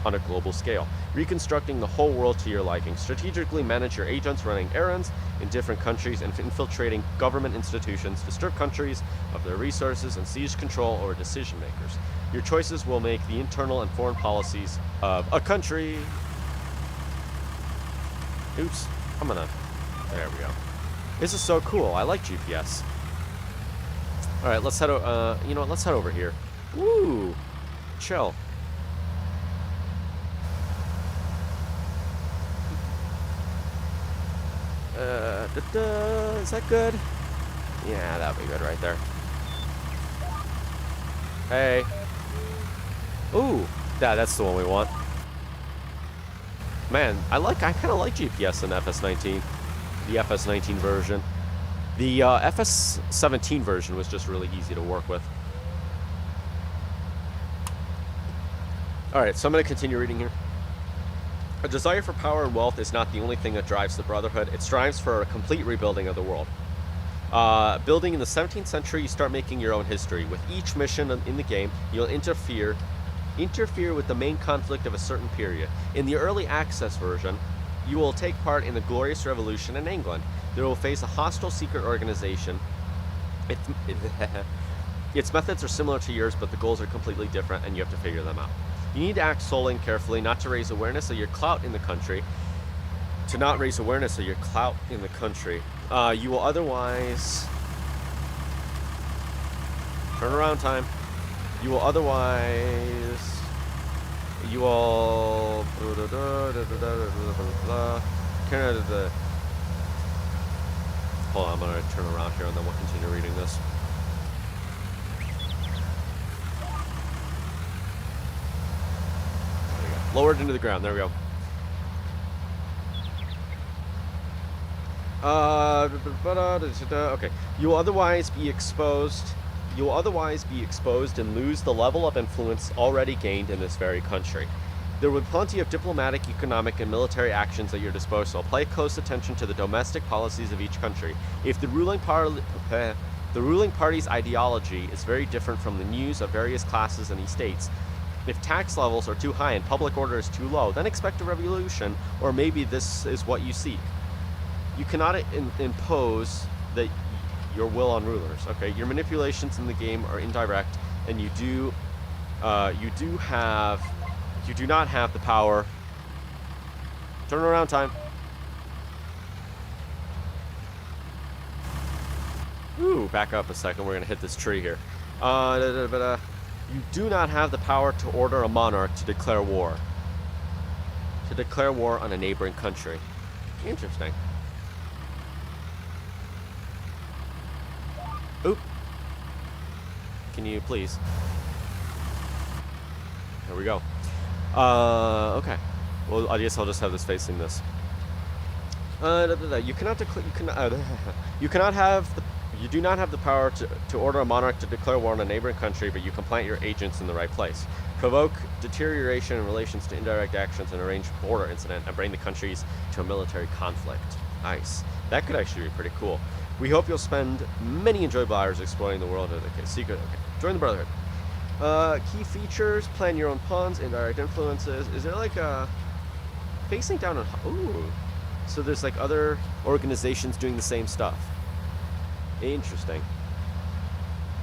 on a global scale, reconstructing the whole world to your liking. Strategically manage your agents running errands in different countries and infiltrating government institutions to strip countries of their resources and seize control over decision makers. Your choices will make the internal and foreign policies of a country. Oops, there we go. This is so cool. I like GPS. All right, let's head let's head over here. Woo, chill. Is that good? Yeah, that'd be good right there. Hey. Ooh, that's the one we want. Man, I kind of like GPS in FS19. The FS19 version. The FS17 version was just really easy to work with. Alright, so I'm going to continue reading here. A desire for power and wealth is not the only thing that drives the Brotherhood. It strives for a complete rebuilding of the world. Building in the 17th century, you start making your own history. With each mission in the game, you'll interfere with the main conflict of a certain period. In the early access version, you will take part in the Glorious Revolution in England. There will face a hostile secret organization. Its methods are similar to yours, but the goals are completely different, and you have to figure them out. You need to act slowly and carefully, not to raise awareness of your clout in the country. To not raise awareness of your clout in the country. You will otherwise... Turn around time. You will otherwise... You will... Hold on, I'm going to turn around here and then we'll continue reading this. Lowered into the ground. There we go. Okay. You will otherwise be exposed and lose the level of influence already gained in this very country. There will be plenty of diplomatic, economic, and military actions at your disposal. Pay close attention to the domestic policies of each country. If the ruling party's ideology is very different from the news of various classes and estates, if tax levels are too high and public order is too low, then expect a revolution, or maybe this is what you seek. You cannot impose your will on rulers. Okay, your manipulations in the game are indirect, and you do not have the power. Turn around time. Ooh, back up a second. We're gonna hit this tree here. You do not have the power to order a monarch to declare war. To declare war on a neighboring country. Interesting. Oop. Can you please? There we go. Okay. Well, I guess I'll just have this facing this. You cannot you do not have the power to order a monarch to declare war on a neighboring country, but you can plant your agents in the right place. Provoke deterioration in relations to indirect actions and arrange border incident and bring the countries to a military conflict. Nice. That could actually be pretty cool. We hope you'll spend many enjoyable hours exploring the world. Okay, secret. Okay. Join the Brotherhood. Key features, plan your own pawns, indirect influences. Is there like a facing down on... Ooh. So there's like other organizations doing the same stuff. Interesting.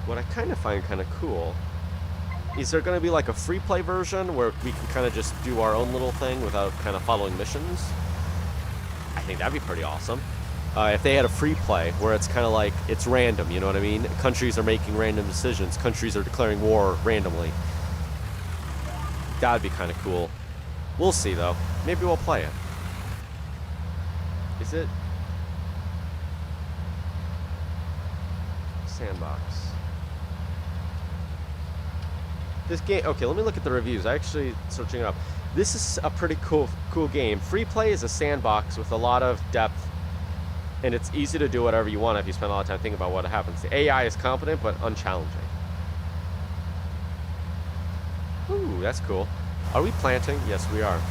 What I kind of find kind of cool is there going to be like a free play version where we can kind of just do our own little thing without kind of following missions. I think that'd be pretty awesome. If they had a free play where it's kind of like it's random, you know what I mean? Countries are making random decisions. Countries are declaring war randomly. That'd be kind of cool. We'll see though. Maybe we'll play it. Is it? Sandbox. This game, okay, let me look at the reviews. I actually searching it up. This is a pretty cool game. Free play is a sandbox with a lot of depth, and it's easy to do whatever you want if you spend a lot of time thinking about what happens. The AI is competent but unchallenging. Ooh, that's cool. Are we planting? Yes, we are.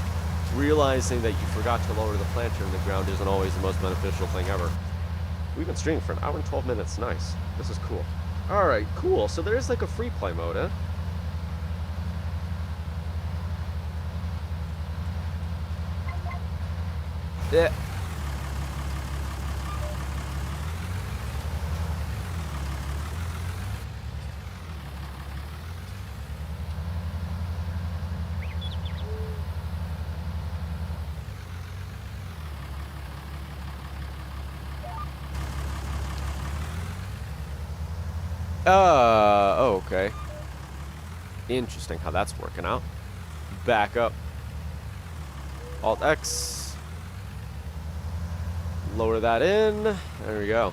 Realizing that you forgot to lower the planter in the ground isn't always the most beneficial thing ever. We've been streaming for an hour and 12 minutes. Nice. This is cool. Alright, cool. So there's like a free play mode, huh? Yeah. Oh, okay. Interesting how that's working out. Back up. Alt X. Lower that in. There we go.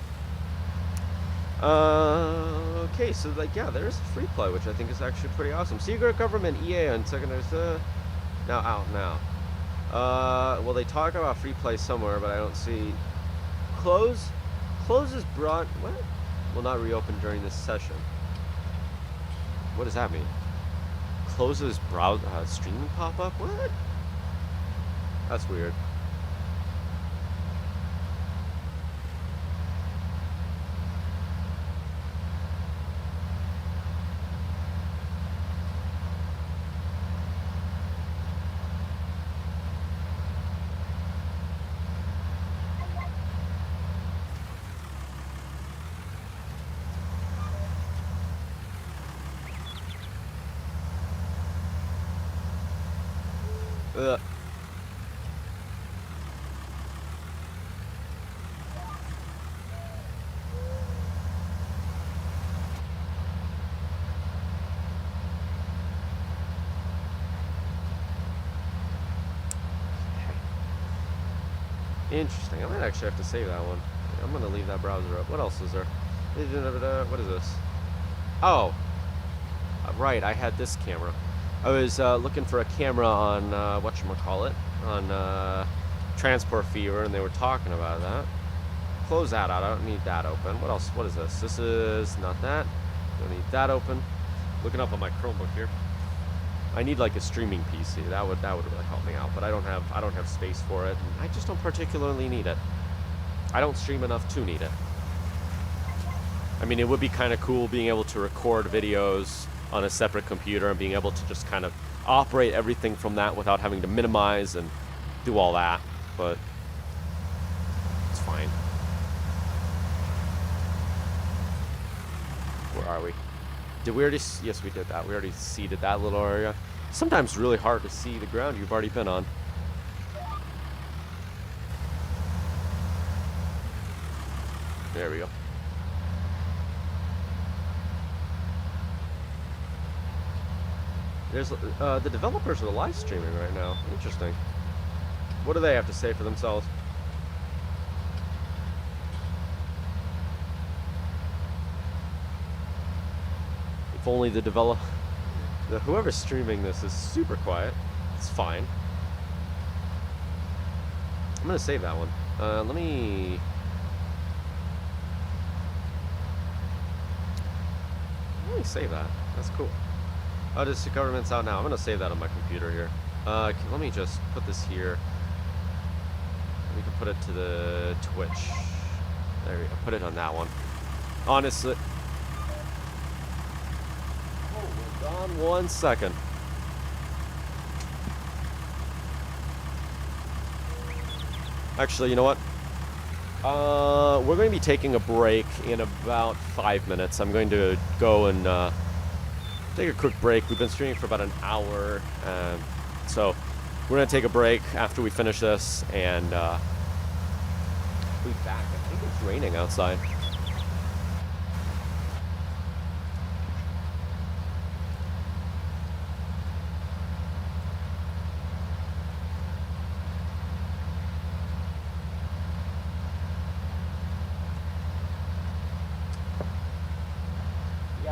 Okay, so like, yeah, there's free play, which I think is actually pretty awesome. Secret government, EA, and second there's now out now. Well, they talk about free play somewhere, but I don't see. Close is brought. What? Will not reopen during this session. What does that mean? Closes browse streaming pop-up? What? That's weird. Interesting. I might actually have to save that one. I'm going to leave that browser up. What else is there? What is this? Oh. Right, I had this camera. I was looking for a camera on, whatchamacallit, on Transport Fever, and they were talking about that. Close that out. I don't need that open. What else? What is this? This is not that. Don't need that open. Looking up on my Chromebook here. I need like a streaming PC. That would really help me out, but I don't have space for it. And I just don't particularly need it. I don't stream enough to need it. I mean, it would be kind of cool being able to record videos on a separate computer and being able to just kind of operate everything from that without having to minimize and do all that, but it's fine. Where are we? Did we already? Yes, we did that. We already seeded that little area. Sometimes really hard to see the ground you've already been on. There we go. There's the developers are live streaming right now. Interesting. What do they have to say for themselves? If only whoever's streaming this is super quiet. It's fine. I'm gonna save that one. Let me save that. That's cool. Oh, this government's out now. I'm gonna save that on my computer here. Let me just put this here. We can put it to the Twitch. There we go. Put it on that one. Honestly. Hold on 1 second. Actually, you know what? We're going to be taking a break in about 5 minutes. I'm going to go and take a quick break. We've been streaming for about an hour, so we're going to take a break after we finish this, and we'll be back. I think it's raining outside.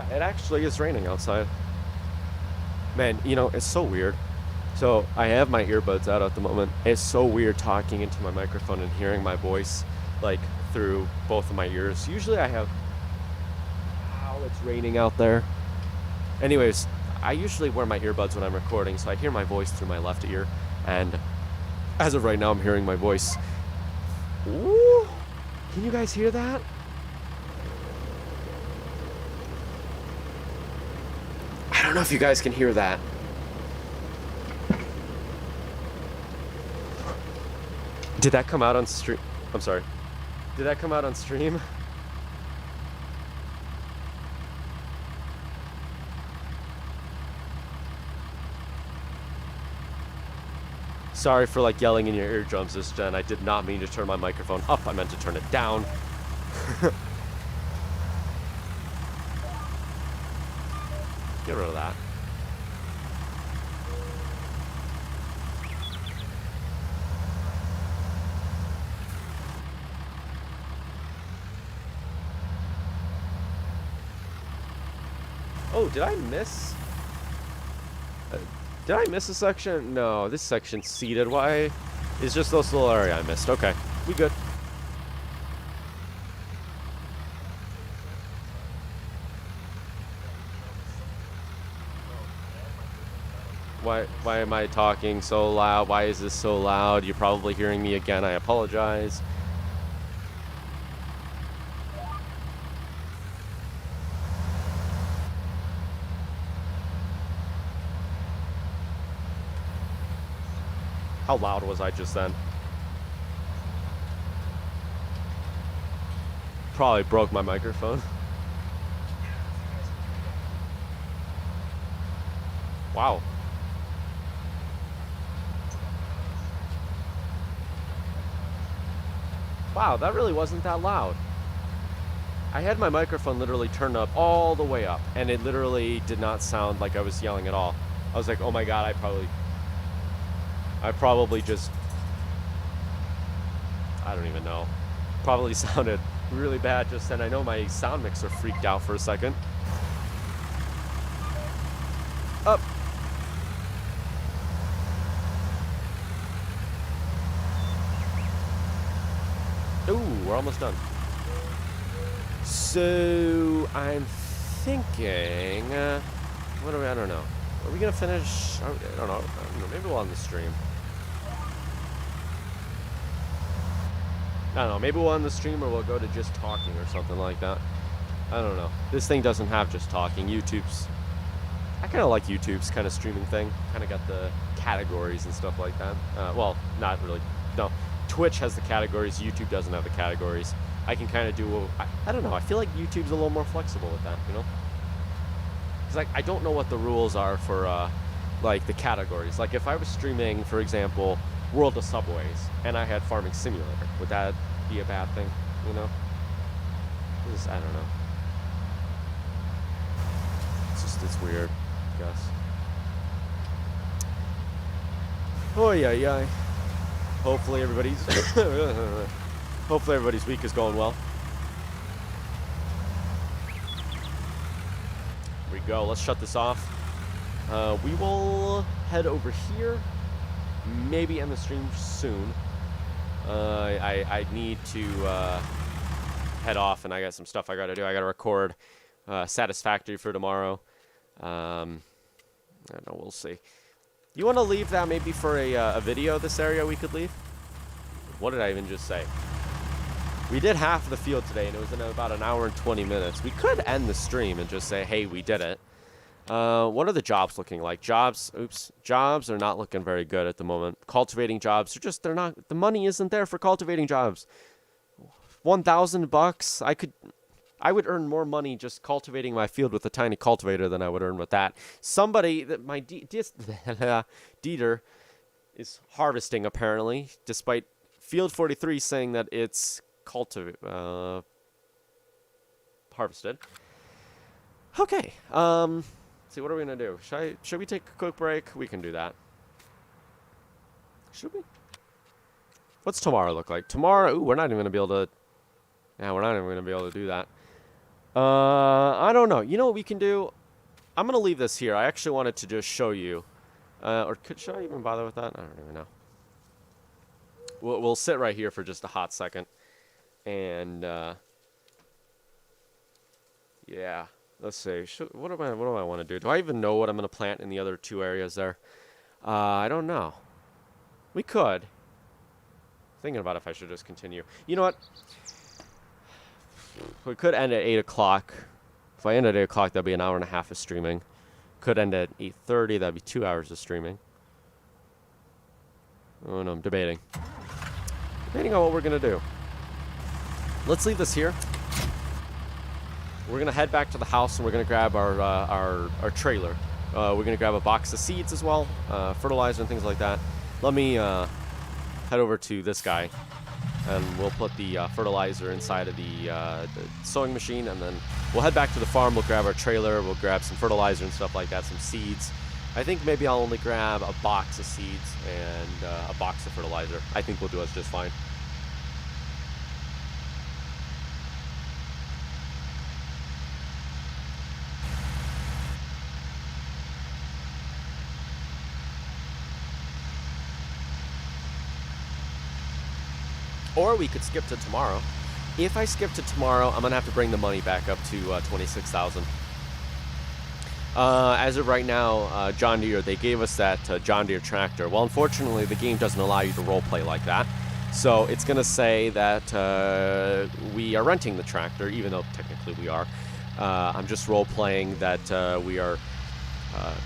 It actually is raining outside. Man, you know, it's so weird. So I have my earbuds out at the moment. It's so weird talking into my microphone and hearing my voice like through both of my ears. Usually I have... Wow, it's raining out there. Anyways, I usually wear my earbuds when I'm recording, so I hear my voice through my left ear. And as of right now, I'm hearing my voice. Ooh, can you guys hear that? I don't know if you guys can hear that. Did that come out on stream? I'm sorry. Did that come out on stream? Sorry for like yelling in your eardrums this gen. I did not mean to turn my microphone up. I meant to turn it down. Get rid of that. Oh, did I miss? Did I miss a section? No, this section's seated. Why? It's just this little area I missed. Okay, we good. Why am I talking so loud? Why is this so loud? You're probably hearing me again. I apologize. How loud was I just then? Probably broke my microphone. Wow. Wow, that really wasn't that loud. I had my microphone literally turned up all the way up, and it literally did not sound like I was yelling at all. I was like, oh my god, I probably just, I don't even know. Probably sounded really bad just then. I know my sound mixer freaked out for a second. Up. Ooh, we're almost done. So I'm thinking, what are we? I don't know. Are we gonna finish? I don't know. Maybe we'll end the stream. I don't know. Maybe we'll end the stream, or we'll go to just talking or something like that. I don't know. This thing doesn't have just talking. YouTube's. I kind of like YouTube's kind of streaming thing. Kind of got the categories and stuff like that. Well, not really. No. Twitch has the categories. YouTube doesn't have the categories. I can kind of do. I don't know. I feel like YouTube's a little more flexible with that. You know. Because like I don't know what the rules are for like the categories. Like if I was streaming, for example, World of Subways, and I had Farming Simulator, would that be a bad thing? You know. I don't know. It's weird, I guess. Oh yeah. Hopefully everybody's week is going well. we go. Let's shut this off. We will head over here. Maybe end the stream soon. I need to head off, and I got some stuff I got to do. I got to record Satisfactory for tomorrow. I don't know. We'll see. You want to leave that maybe for a video, this area we could leave? What did I even just say? We did half of the field today, and it was in about an hour and 20 minutes. We could end the stream and just say, hey, we did it. What are the jobs looking like? Jobs are not looking very good at the moment. Cultivating jobs are just, they're not, the money isn't there for cultivating jobs. $1,000, I would earn more money just cultivating my field with a tiny cultivator than I would earn with that. Somebody, my Dieter is harvesting apparently, despite Field 43 saying that it's harvested. Okay. See, what are we gonna do? Should we take a quick break? We can do that. Should we? What's tomorrow look like? Tomorrow, ooh, we're not even gonna be able to. Yeah, we're not even gonna be able to do that. I don't know. You know what we can do? I'm gonna leave this here. I actually wanted to just show you, should I even bother with that? I don't even know. We'll sit right here for just a hot second, and yeah. Let's see. What do I want to do? Do I even know what I'm going to plant in the other two areas there? I don't know. We could. Thinking about if I should just continue. You know what? We could end at 8 o'clock. If I end at 8 o'clock, that'd be an hour and a half of streaming. Could end at 8:30. That'd be 2 hours of streaming. Oh, no, I'm debating. Debating on what we're going to do. Let's leave this here. We're going to head back to the house, and we're going to grab our trailer. We're going to grab a box of seeds as well, fertilizer and things like that. Let me head over to this guy, and we'll put the fertilizer inside of the sowing machine, and then we'll head back to the farm. We'll grab our trailer. We'll grab some fertilizer and stuff like that, some seeds. I think maybe I'll only grab a box of seeds and a box of fertilizer. I think we'll do us just fine. Or we could skip to tomorrow. If I skip to tomorrow, I'm going to have to bring the money back up to $26,000. As of right now, John Deere, they gave us that John Deere tractor. Well, unfortunately, the game doesn't allow you to roleplay like that. So it's going to say that we are renting the tractor, even though technically we are. I'm just roleplaying that we are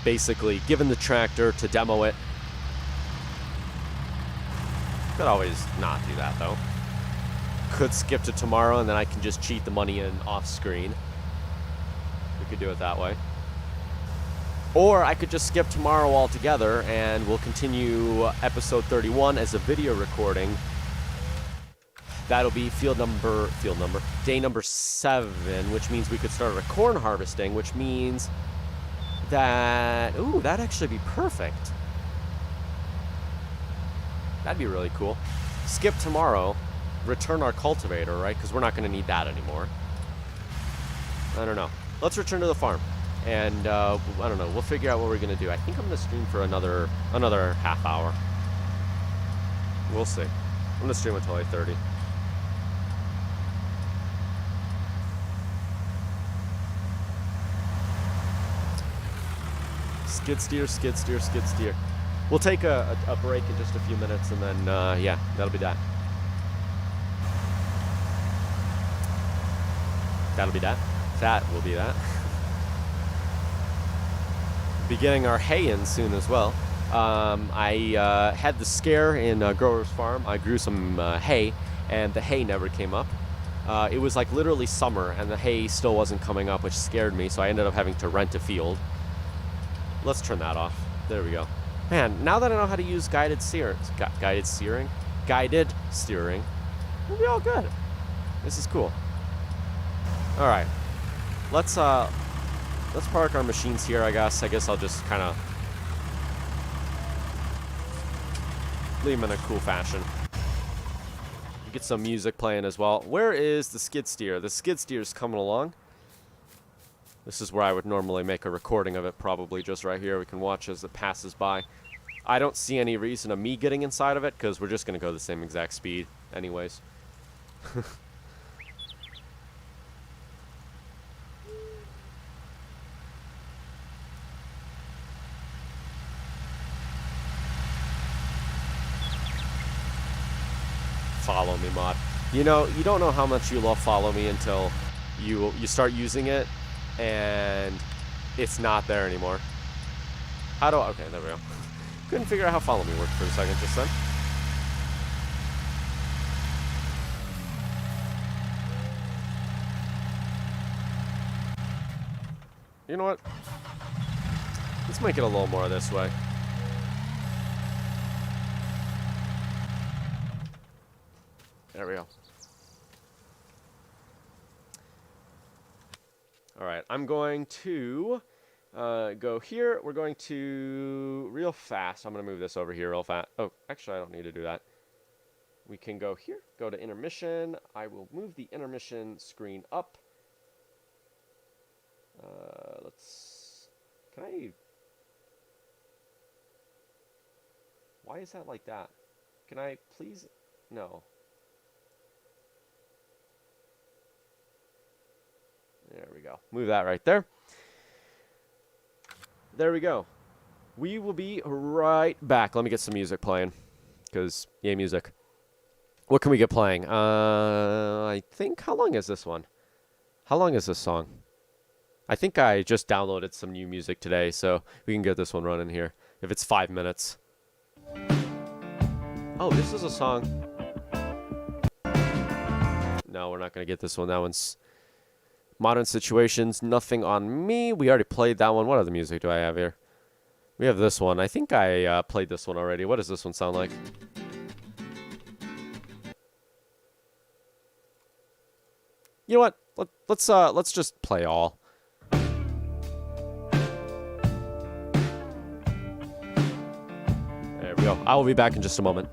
basically given the tractor to demo it. Could always not do that, though. Could skip to tomorrow, and then I can just cheat the money in off-screen. We could do it that way. Or I could just skip tomorrow altogether, and we'll continue episode 31 as a video recording. That'll be day number 7, which means we could start a corn harvesting, which means that, ooh, that'd actually be perfect. That'd be really cool. Skip tomorrow, return our cultivator, right? Because we're not going to need that anymore. I don't know. Let's return to the farm. And, I don't know. We'll figure out what we're going to do. I think I'm going to stream for another half hour. We'll see. I'm going to stream until 8:30. Skid steer, skid steer, skid steer. We'll take a break in just a few minutes, and then, yeah, that'll be that. That'll be that. That will be that. Be getting our hay in soon as well. I had the scare in Grower's Farm. I grew some hay, and the hay never came up. It was like literally summer, and the hay still wasn't coming up, which scared me, so I ended up having to rent a field. Let's turn that off. There we go. Man, now that I know how to use guided steering, we'll be all good. This is cool. All right, let's park our machines here. I guess I'll just kind of leave them in a cool fashion. Get some music playing as well. Where is the skid steer? The skid steer is coming along. This is where I would normally make a recording of it, probably just right here. We can watch as it passes by. I don't see any reason of me getting inside of it, because we're just going to go the same exact speed anyways. Follow me mod. You know, you don't know how much you love follow me until you start using it and it's not there anymore. How do I, okay, there we go. Couldn't figure out how follow me worked for a second just then. You know what? Let's make it a little more this way. There we go. All right, I'm going to go here. We're going to real fast. I'm going to move this over here real fast. Oh, actually, I don't need to do that. We can go here, go to intermission. I will move the intermission screen up. Can I? Why is that like that? Can I please? No. There we go. Move that right there. There we go. We will be right back. Let me get some music playing. Because, yay, music. What can we get playing? I think, how long is this one? How long is this song? I think I just downloaded some new music today, so we can get this one running here. If it's 5 minutes. Oh, this is a song. No, we're not going to get this one. That one's Modern Situations, Nothing on Me. We already played that one. What other music do I have here? We have this one. I think I played this one already. What does this one sound like? You know what? Let's just play all. There we go. I will be back in just a moment.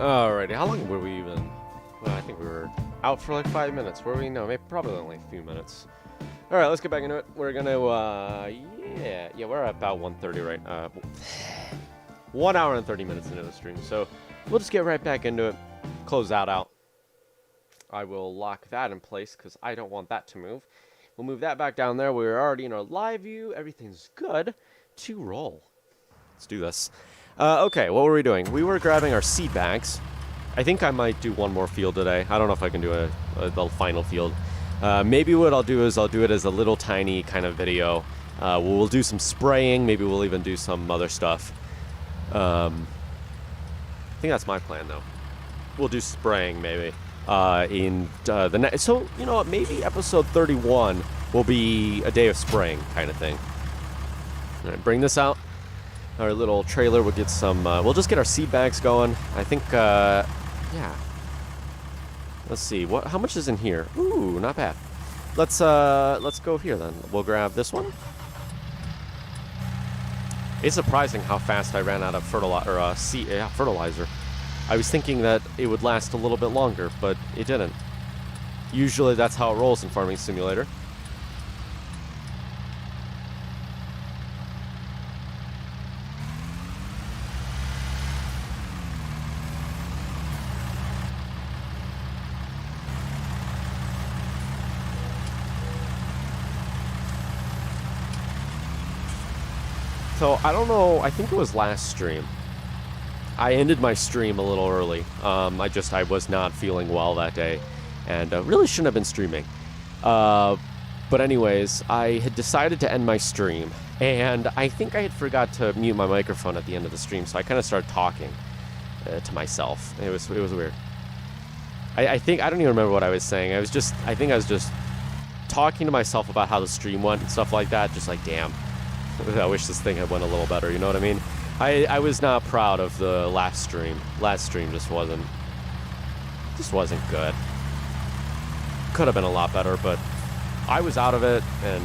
Alrighty, how long were we even? Well, I think we were out for like 5 minutes. Were we? No, maybe probably only a few minutes. Alright, let's get back into it. We're gonna, yeah, we're at about 1:30 right 1 hour and 30 minutes into the stream, so we'll just get right back into it. Close that out. I will lock that in place because I don't want that to move. We'll move that back down there. We're already in our live view. Everything's good to roll. Let's do this. Okay, what were we doing? We were grabbing our seed bags. I think I might do one more field today. I don't know if I can do the final field. Maybe what I'll do is I'll do it as a little tiny kind of video. We'll do some spraying. Maybe we'll even do some other stuff. I think that's my plan, though. We'll do spraying, maybe. The next, so you know what? Maybe episode 31 will be a day of spraying kind of thing. All right, bring this out. Our little trailer. We'll get some. We'll just get our seed bags going. I think. Yeah. Let's see. What? How much is in here? Ooh, not bad. Let's go here then. We'll grab this one. It's surprising how fast I ran out of fertilizer. I was thinking that it would last a little bit longer, but it didn't. Usually that's how it rolls in Farming Simulator. So, I don't know, I think it was last stream. I ended my stream a little early. I was not feeling well that day, and really shouldn't have been streaming. But anyways, I had decided to end my stream, and I think I had forgot to mute my microphone at the end of the stream, so I kind of started talking to myself. It was weird. I think, I don't even remember what I was saying. I think I was just talking to myself about how the stream went and stuff like that, just like, damn. I wish this thing had went a little better, you know what I mean? I was not proud of the last stream. Last stream just wasn't good. Could have been a lot better, but I was out of it, and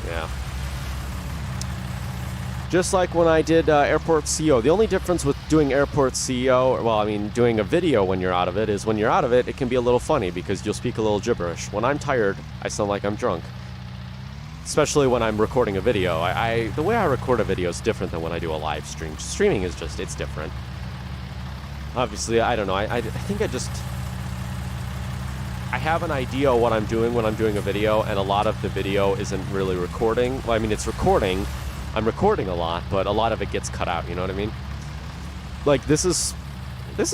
yeah. Just like when I did Airport CEO. The only difference with doing Airport CEO, well, I mean, doing a video when you're out of it, is when you're out of it, it can be a little funny because you'll speak a little gibberish. When I'm tired, I sound like I'm drunk. Especially when I'm recording a video. The way I record a video is different than when I do a live stream. Streaming is just, it's different. Obviously, I don't know. I think I have an idea of what I'm doing when I'm doing a video, and a lot of the video isn't really recording. Well, I mean, it's recording. I'm recording a lot, but a lot of it gets cut out, you know what I mean? Like, this is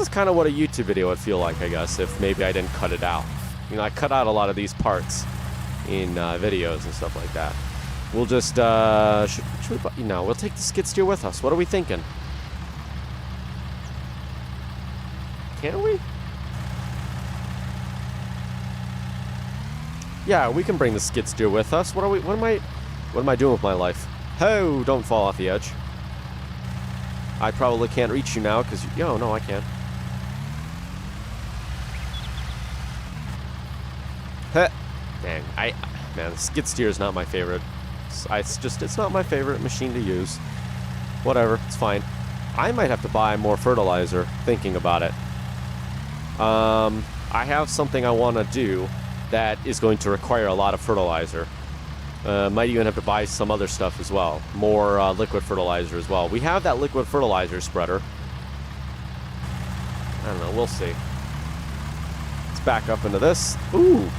kind of what a YouTube video would feel like, I guess, if maybe I didn't cut it out. You know, I cut out a lot of these parts in videos and stuff like that. We'll just, should we, we'll take the skid steer with us. What are we thinking? Can we? Yeah, we can bring the skid steer with us. What am I doing with my life? Oh, don't fall off the edge. I probably can't reach you now because no, I can't. Heh. Dang, man, the skid steer is not my favorite. It's not my favorite machine to use. Whatever, it's fine. I might have to buy more fertilizer, thinking about it. I have something I want to do that is going to require a lot of fertilizer. Might even have to buy some other stuff as well. More liquid fertilizer as well. We have that liquid fertilizer spreader. I don't know, we'll see. Let's back up into this. Ooh!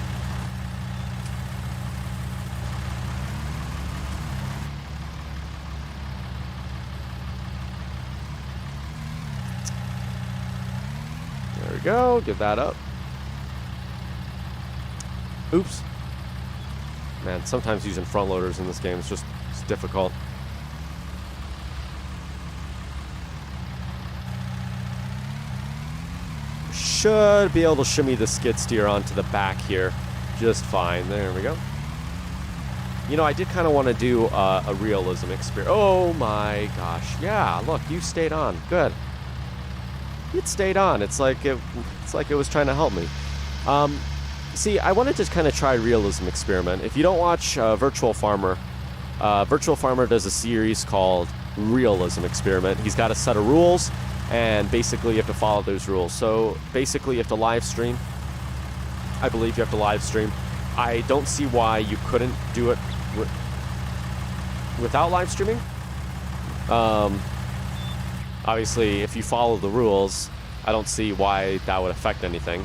There we go, get that up. Oops. Man, sometimes using front loaders in this game is just difficult. Should be able to shimmy the skid steer onto the back here just fine. There we go. You know, I did kind of want to do a realism experience. Oh my gosh. Yeah, look, you stayed on. Good. It stayed on. It's like it was trying to help me. See, I wanted to kind of try realism experiment. If you don't watch Virtual Farmer does a series called Realism Experiment. He's got a set of rules, And basically, you have to follow those rules. So basically, you have to live stream. I believe you have to live stream. I don't see why you couldn't do it without live streaming. Obviously, if you follow the rules, I don't see why that would affect anything.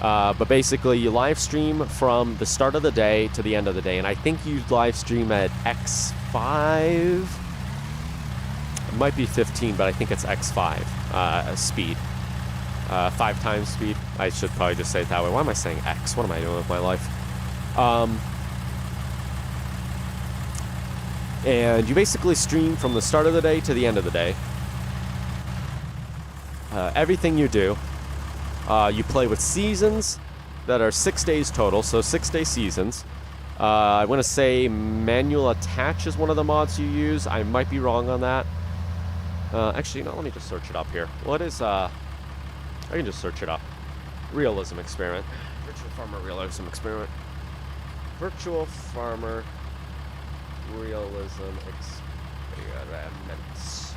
But basically, you live stream from the start of the day to the end of the day. And I think you live stream at X5. It might be 15, but I think it's X5 speed. 5 times speed. I should probably just say it that way. Why am I saying X? What am I doing with my life? And you basically stream from the start of the day to the end of the day. Everything you do. You play with seasons that are 6 days total, so 6-day seasons. I want to say manual attach is one of the mods you use. I might be wrong on that. Actually, no, let me just search it up here. What is, I can just search it up. Realism experiment. Virtual Farmer Realism experiment. Virtual Farmer Realism experiments.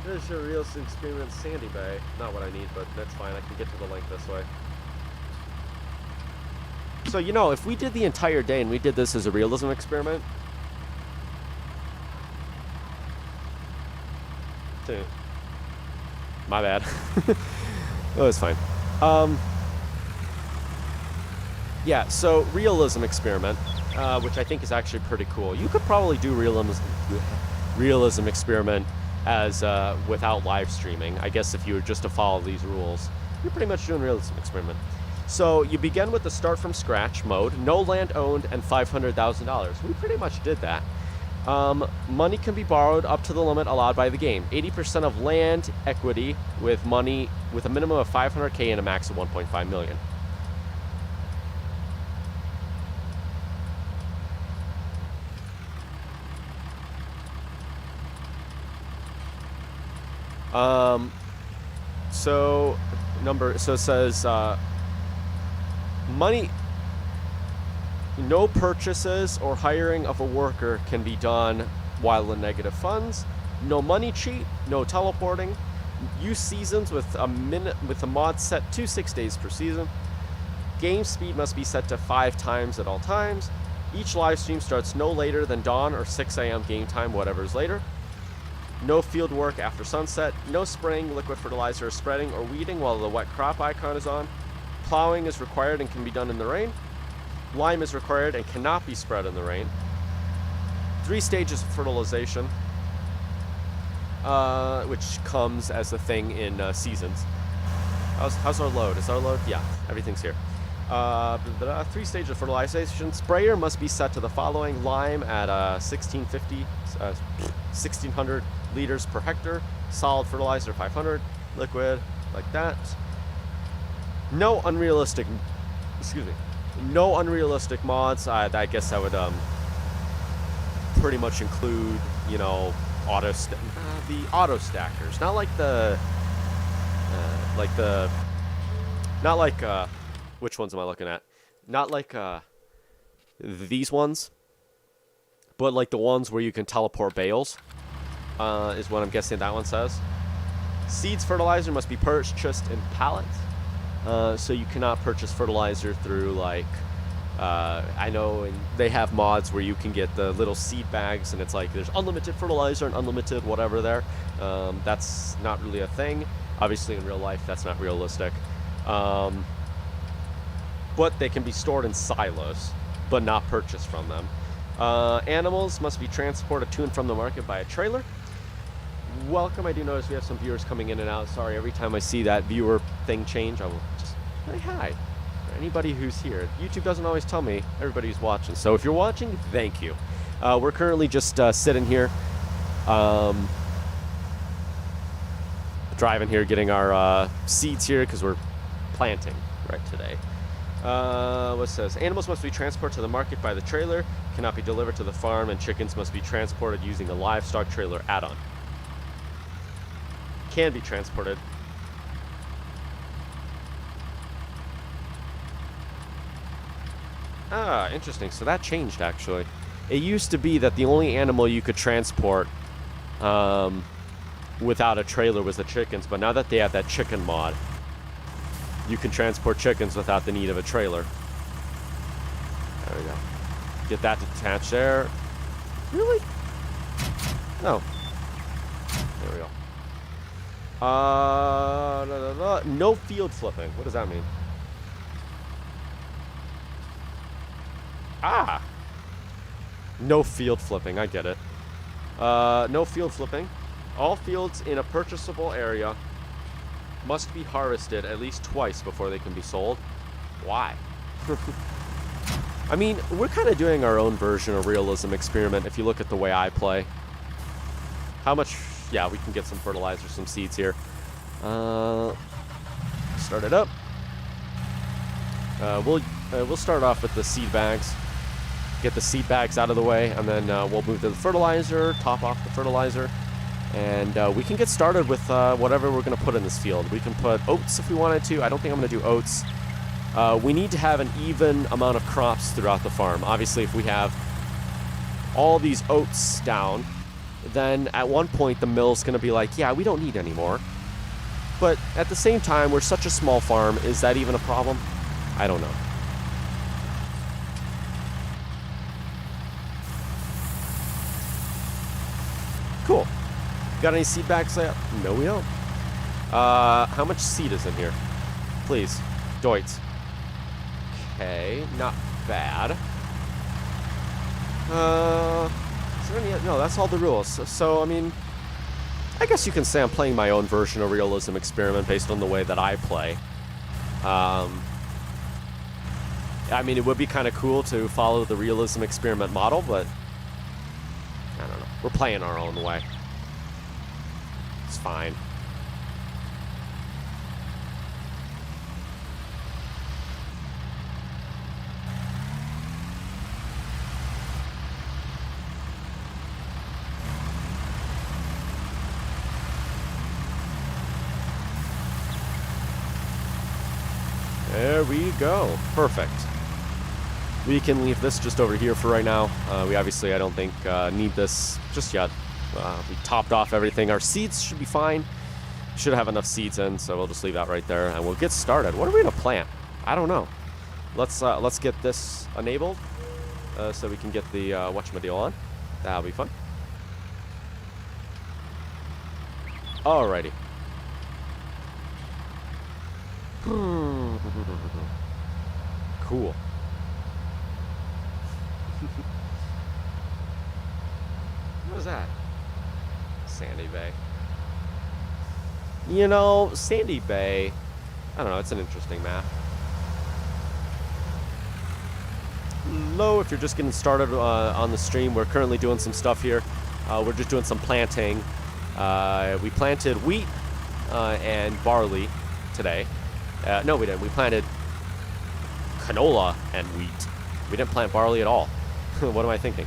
There's a realism experiment Sandy Bay. Not what I need, but that's fine. I can get to the link this way. So, you know, if we did the entire day and we did this as a realism experiment... My bad. Oh, it's fine. Yeah, so realism experiment, which I think is actually pretty cool. You could probably do realism experiment as without live streaming. I guess if you were just to follow these rules, you're pretty much doing realism experiment. So you begin with the start from scratch mode, no land owned, and $500,000. We pretty much did that. Money can be borrowed up to the limit allowed by the game. 80% of land equity with money with a minimum of 500K and a max of 1.5 million. So it says, money, no purchases or hiring of a worker can be done while in negative funds. No money cheat, no teleporting. Use seasons with a mod set to 6 days per season. Game speed must be set to 5 times at all times. Each live stream starts no later than dawn or 6 a.m. game time, whatever's later. No field work after sunset. No spraying liquid fertilizer or spreading or weeding while the wet crop icon is on. Plowing is required and can be done in the rain. Lime is required and cannot be spread in the rain. 3 stages of fertilization, which comes as a thing in seasons. How's our load? Is our load? Yeah, everything's here. 3 stages of fertilization. Sprayer must be set to the following: lime at 1600 liters per hectare. Solid fertilizer 500. Liquid like that. No unrealistic mods. I guess that would pretty much include, you know, the auto stackers. Not like which ones am I looking at? Not like these ones, but like the ones where you can teleport bales, is what I'm guessing that one says. Seeds fertilizer must be purchased in pallets. So you cannot purchase fertilizer through, like, I know they have mods where you can get the little seed bags, and it's like there's unlimited fertilizer and unlimited whatever there. That's not really a thing. Obviously, in real life, that's not realistic. But they can be stored in silos, but not purchased from them. Animals must be transported to and from the market by a trailer. Welcome. I do notice we have some viewers coming in and out. Sorry, every time I see that viewer thing change, I will just say hi. For anybody who's here. YouTube doesn't always tell me everybody who's watching. So if you're watching, thank you. We're currently just sitting here, driving here, getting our seeds here because we're planting right today. What says? Animals must be transported to the market by the trailer, cannot be delivered to the farm, and chickens must be transported using a livestock trailer add-on. Can be transported. Ah, interesting. So that changed, actually. It used to be that the only animal you could transport without a trailer was the chickens, but now that they have that chicken mod, you can transport chickens without the need of a trailer. There we go. Get that detached there. Really? No. There we go. No field flipping. What does that mean? Ah! No field flipping. I get it. No field flipping. All fields in a purchasable area must be harvested at least twice before they can be sold. Why? I mean, we're kind of doing our own version of realism experiment if you look at the way I play. How much... Yeah, we can get some fertilizer, some seeds here. Start it up. We'll start off with the seed bags. Get the seed bags out of the way, and then we'll move to the fertilizer, top off the fertilizer, and we can get started with whatever we're going to put in this field. We can put oats if we wanted to. I don't think I'm going to do oats. We need to have an even amount of crops throughout the farm. Obviously, if we have all these oats down, then at one point the mill's going to be like, yeah, we don't need any more. But at the same time, we're such a small farm. Is that even a problem? I don't know. Cool. Got any seed bags there? No, we don't. How much seed is in here? Please. Doits. Okay, not bad. Is there any... No, that's all the rules. So, I mean, I guess you can say I'm playing my own version of realism experiment based on the way that I play. I mean, it would be kind of cool to follow the realism experiment model, but I don't know. We're playing our own way. It's fine. There we go. Perfect. We can leave this just over here for right now. We obviously, I don't think, need this just yet. We topped off everything. Our seeds should be fine. Should have enough seeds in, so we'll just leave that right there, and we'll get started. What are we gonna plant? I don't know. Let's get this enabled, so we can get the whatchamadill on. That'll be fun. Alrighty. Cool. What was that? Sandy Bay. You know, Sandy Bay, I don't know, it's an interesting map. Low, if you're just getting started on the stream, we're currently doing some stuff here. We're just doing some planting. We planted wheat and barley today. No, we didn't. We planted canola and wheat. We didn't plant barley at all. What am I thinking?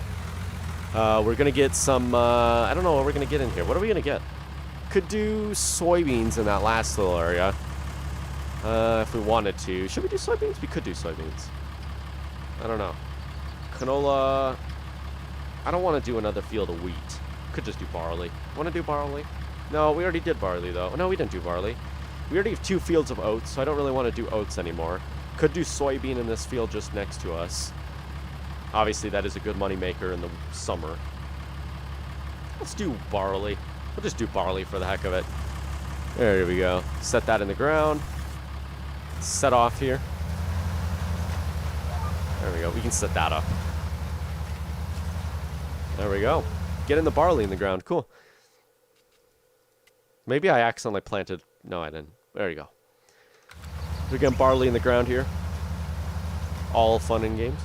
We're going to get some... I don't know what we're going to get in here. What are we going to get? Could do soybeans in that last little area. If we wanted to. Should we do soybeans? We could do soybeans. I don't know. Canola... I don't want to do another field of wheat. Could just do barley. Want to do barley? No, we already did barley, though. No, we didn't do barley. We already have 2 fields of oats, so I don't really want to do oats anymore. Could do soybean in this field just next to us. Obviously, that is a good money maker in the summer. Let's do barley. We'll just do barley for the heck of it. There we go. Set that in the ground. Set off here. There we go. We can set that up. There we go. Getting the barley in the ground. Cool. Maybe I accidentally planted... No, I didn't. There you go. We're getting barley in the ground here. All fun and games.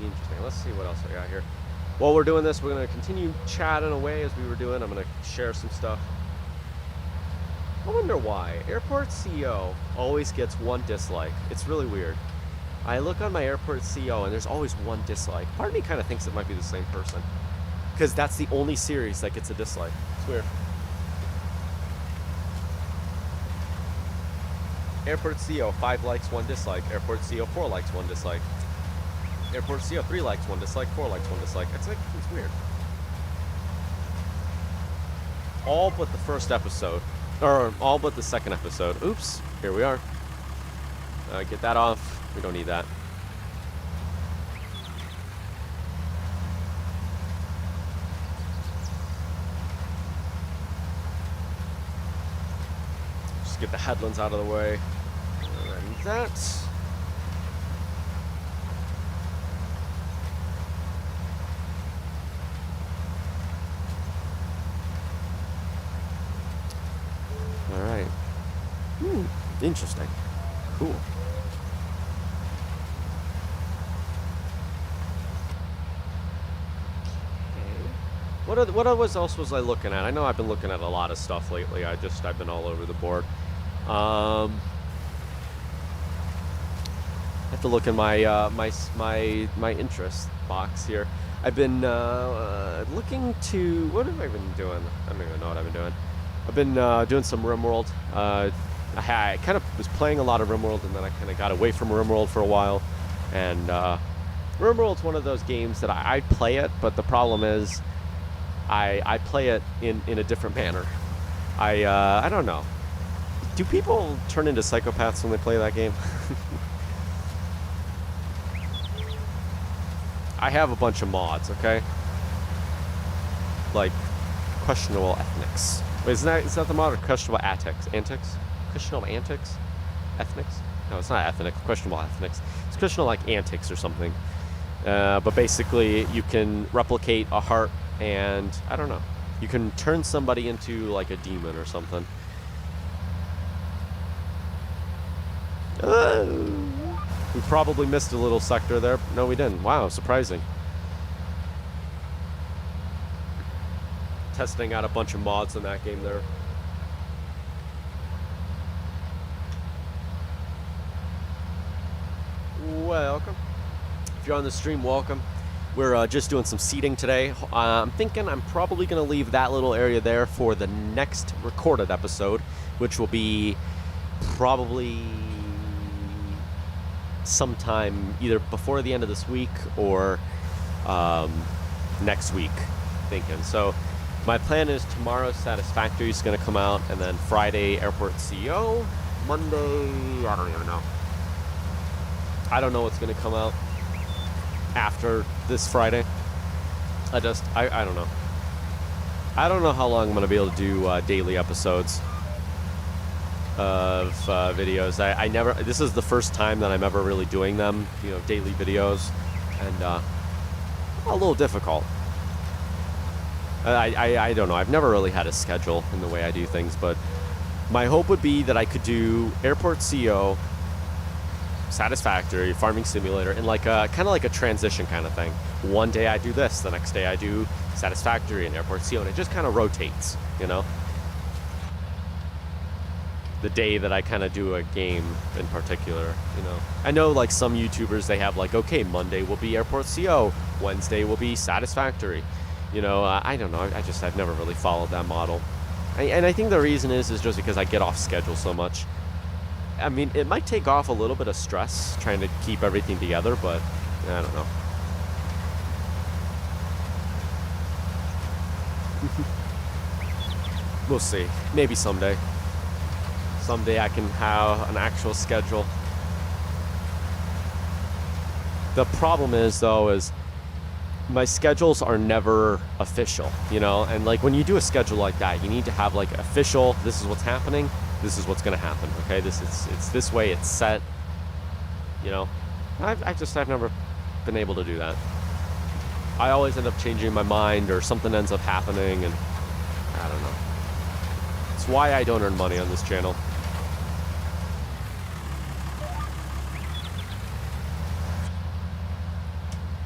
Interesting. Let's see what else I got here. While we're doing this, we're going to continue chatting away as we were doing. I'm going to share some stuff. I wonder why. Airport CEO always gets 1 dislike. It's really weird. I look on my Airport CEO and there's always 1 dislike. Part of me kind of thinks it might be the same person. Because that's the only series that gets a dislike. It's weird. Airport CEO, 5 likes, 1 dislike. Airport CEO, 4 likes, 1 dislike. Airport CEO, 3 likes, 1 dislike, 4 likes, 1 dislike. It's like, it's weird. all but the first episode, or all but the second episode. Oops, here we are. Get that off. We don't need that. Just get the headlands out of the way. And that. All right. Interesting. Cool. What else was I looking at? I know I've been looking at a lot of stuff lately. I've been all over the board. I have to look in my my interest box here. I've been looking to, what have I been doing? I don't even know what I've been doing. I've been doing some RimWorld. I kind of was playing a lot of RimWorld, and then I kind of got away from RimWorld for a while. And RimWorld's one of those games that I play it, but the problem is I play it in a different manner. I don't know. Do people turn into psychopaths when they play that game? I have a bunch of mods, okay? Like questionable ethnics. Wait, is that the mod, or questionable antics? Questionable antics? Ethnics? No, it's not ethnic. Questionable ethnics. It's questionable like antics or something. But basically, you can replicate a heart, and I don't know. You can turn somebody into like a demon or something. We probably missed a little sector there. No, we didn't. Wow, surprising. Testing out a bunch of mods in that game there. Welcome. If you're on the stream, welcome. We're just doing some seating today. I'm thinking I'm probably going to leave that little area there for the next recorded episode, which will be probably sometime either before the end of this week or next week, thinking. So my plan is tomorrow Satisfactory is going to come out, and then Friday Airport CO. Monday, I don't even know. I don't know what's going to come out after this Friday. I don't know. I don't know how long I'm going to be able to do daily episodes of videos. I never, this is the first time that I'm ever really doing them, you know, daily videos, and a little difficult. I don't know. I've never really had a schedule in the way I do things, but my hope would be that I could do Airport CO, Satisfactory, Farming Simulator, in like a kind of like a transition kind of thing. One day I do this, the next day I do Satisfactory and Airport CO, and it just kind of rotates, you know. The day that I kind of do a game in particular, you know. I know like some YouTubers, they have like, okay, Monday will be Airport CO, Wednesday will be Satisfactory. You know, I don't know. I've never really followed that model. And I think the reason is just because I get off schedule so much. I mean, it might take off a little bit of stress trying to keep everything together, but I don't know. We'll see. Maybe someday. Someday I can have an actual schedule. The problem is, though, is my schedules are never official, you know? And like when you do a schedule like that, you need to have like official, this is what's happening, this is what's going to happen, okay? It's this way, it's set, you know? I've never been able to do that. I always end up changing my mind, or something ends up happening, and I don't know. It's why I don't earn money on this channel.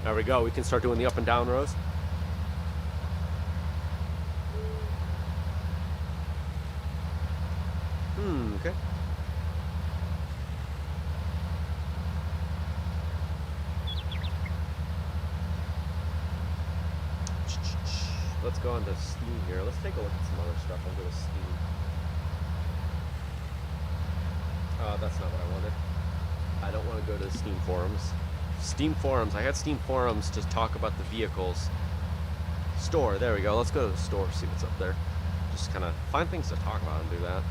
There we go. We can start doing the up and down rows. Okay. Let's go on to Steam here. Let's take a look at some other stuff. I'll go to Steam. That's not what I wanted. I don't want to go to Steam forums. Steam forums. I had Steam forums to talk about the vehicles. Store. There we go. Let's go to the store, see what's up there. just kind of find things to talk about and do that.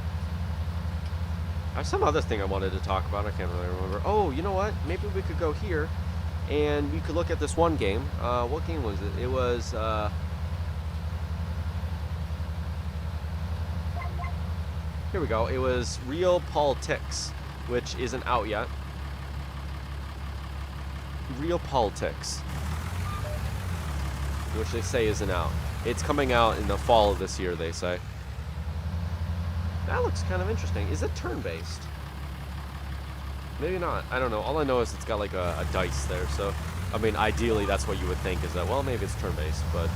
There's some other thing I wanted to talk about. I can't really remember. Oh, you know what? Maybe we could go here, and we could look at this one game. What game was it? It was... here we go. It was Real Politics, which isn't out yet. Real Politics, which they say isn't out. It's coming out in the fall of this year, they say. That looks kind of interesting. Is it turn-based? Maybe not. I don't know. All I know is it's got like a dice there. So, I mean, ideally, that's what you would think is that, well, maybe it's turn-based, but...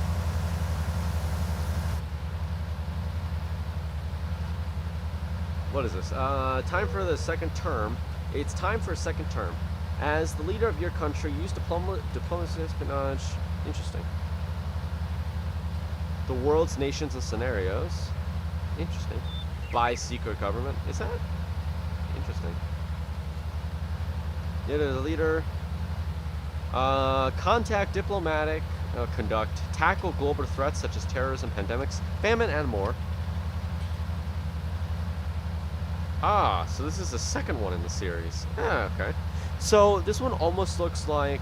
What is this? Time for the second term. It's time for a second term. As the leader of your country, use diplomacy, espionage. Interesting. The world's nations and scenarios. Interesting. By secret government. Is that? Interesting. Yeah, the leader. Contact diplomatic. Conduct. Tackle global threats such as terrorism, pandemics, famine, and more. Ah, so this is the second one in the series. Ah, okay. So this one almost looks like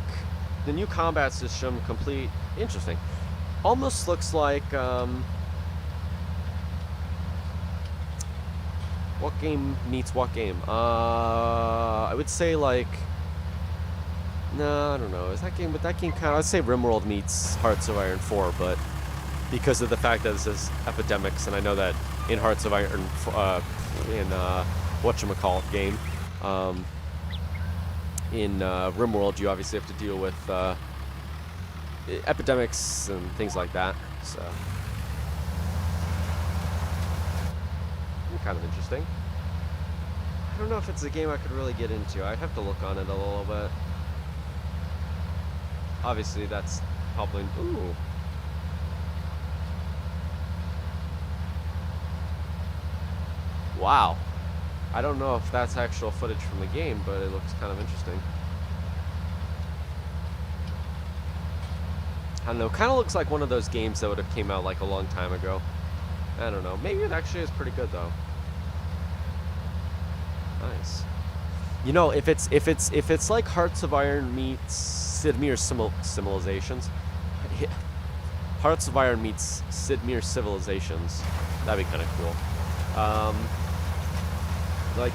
the new combat system complete. Interesting. Almost looks like what game meets what game? I would say like no, I don't know. Is that game? But that game kind of, I'd say RimWorld meets Hearts of Iron 4, but because of the fact that this is epidemics, and I know that in Hearts of Iron, in whatchamacallit game, in RimWorld, you obviously have to deal with epidemics and things like that. So, kind of interesting. I don't know if it's a game I could really get into. I'd have to look on it a little bit. Obviously, that's probably... Ooh. Wow. I don't know if that's actual footage from the game, but it looks kind of interesting. I don't know. Kind of looks like one of those games that would have came out like a long time ago. I don't know. Maybe it actually is pretty good though. Nice. You know, if it's like Hearts of Iron meets Sid Meier's Civilizations, Hearts of Iron meets Sid Meier's Civilizations, that'd be kind of cool. Like,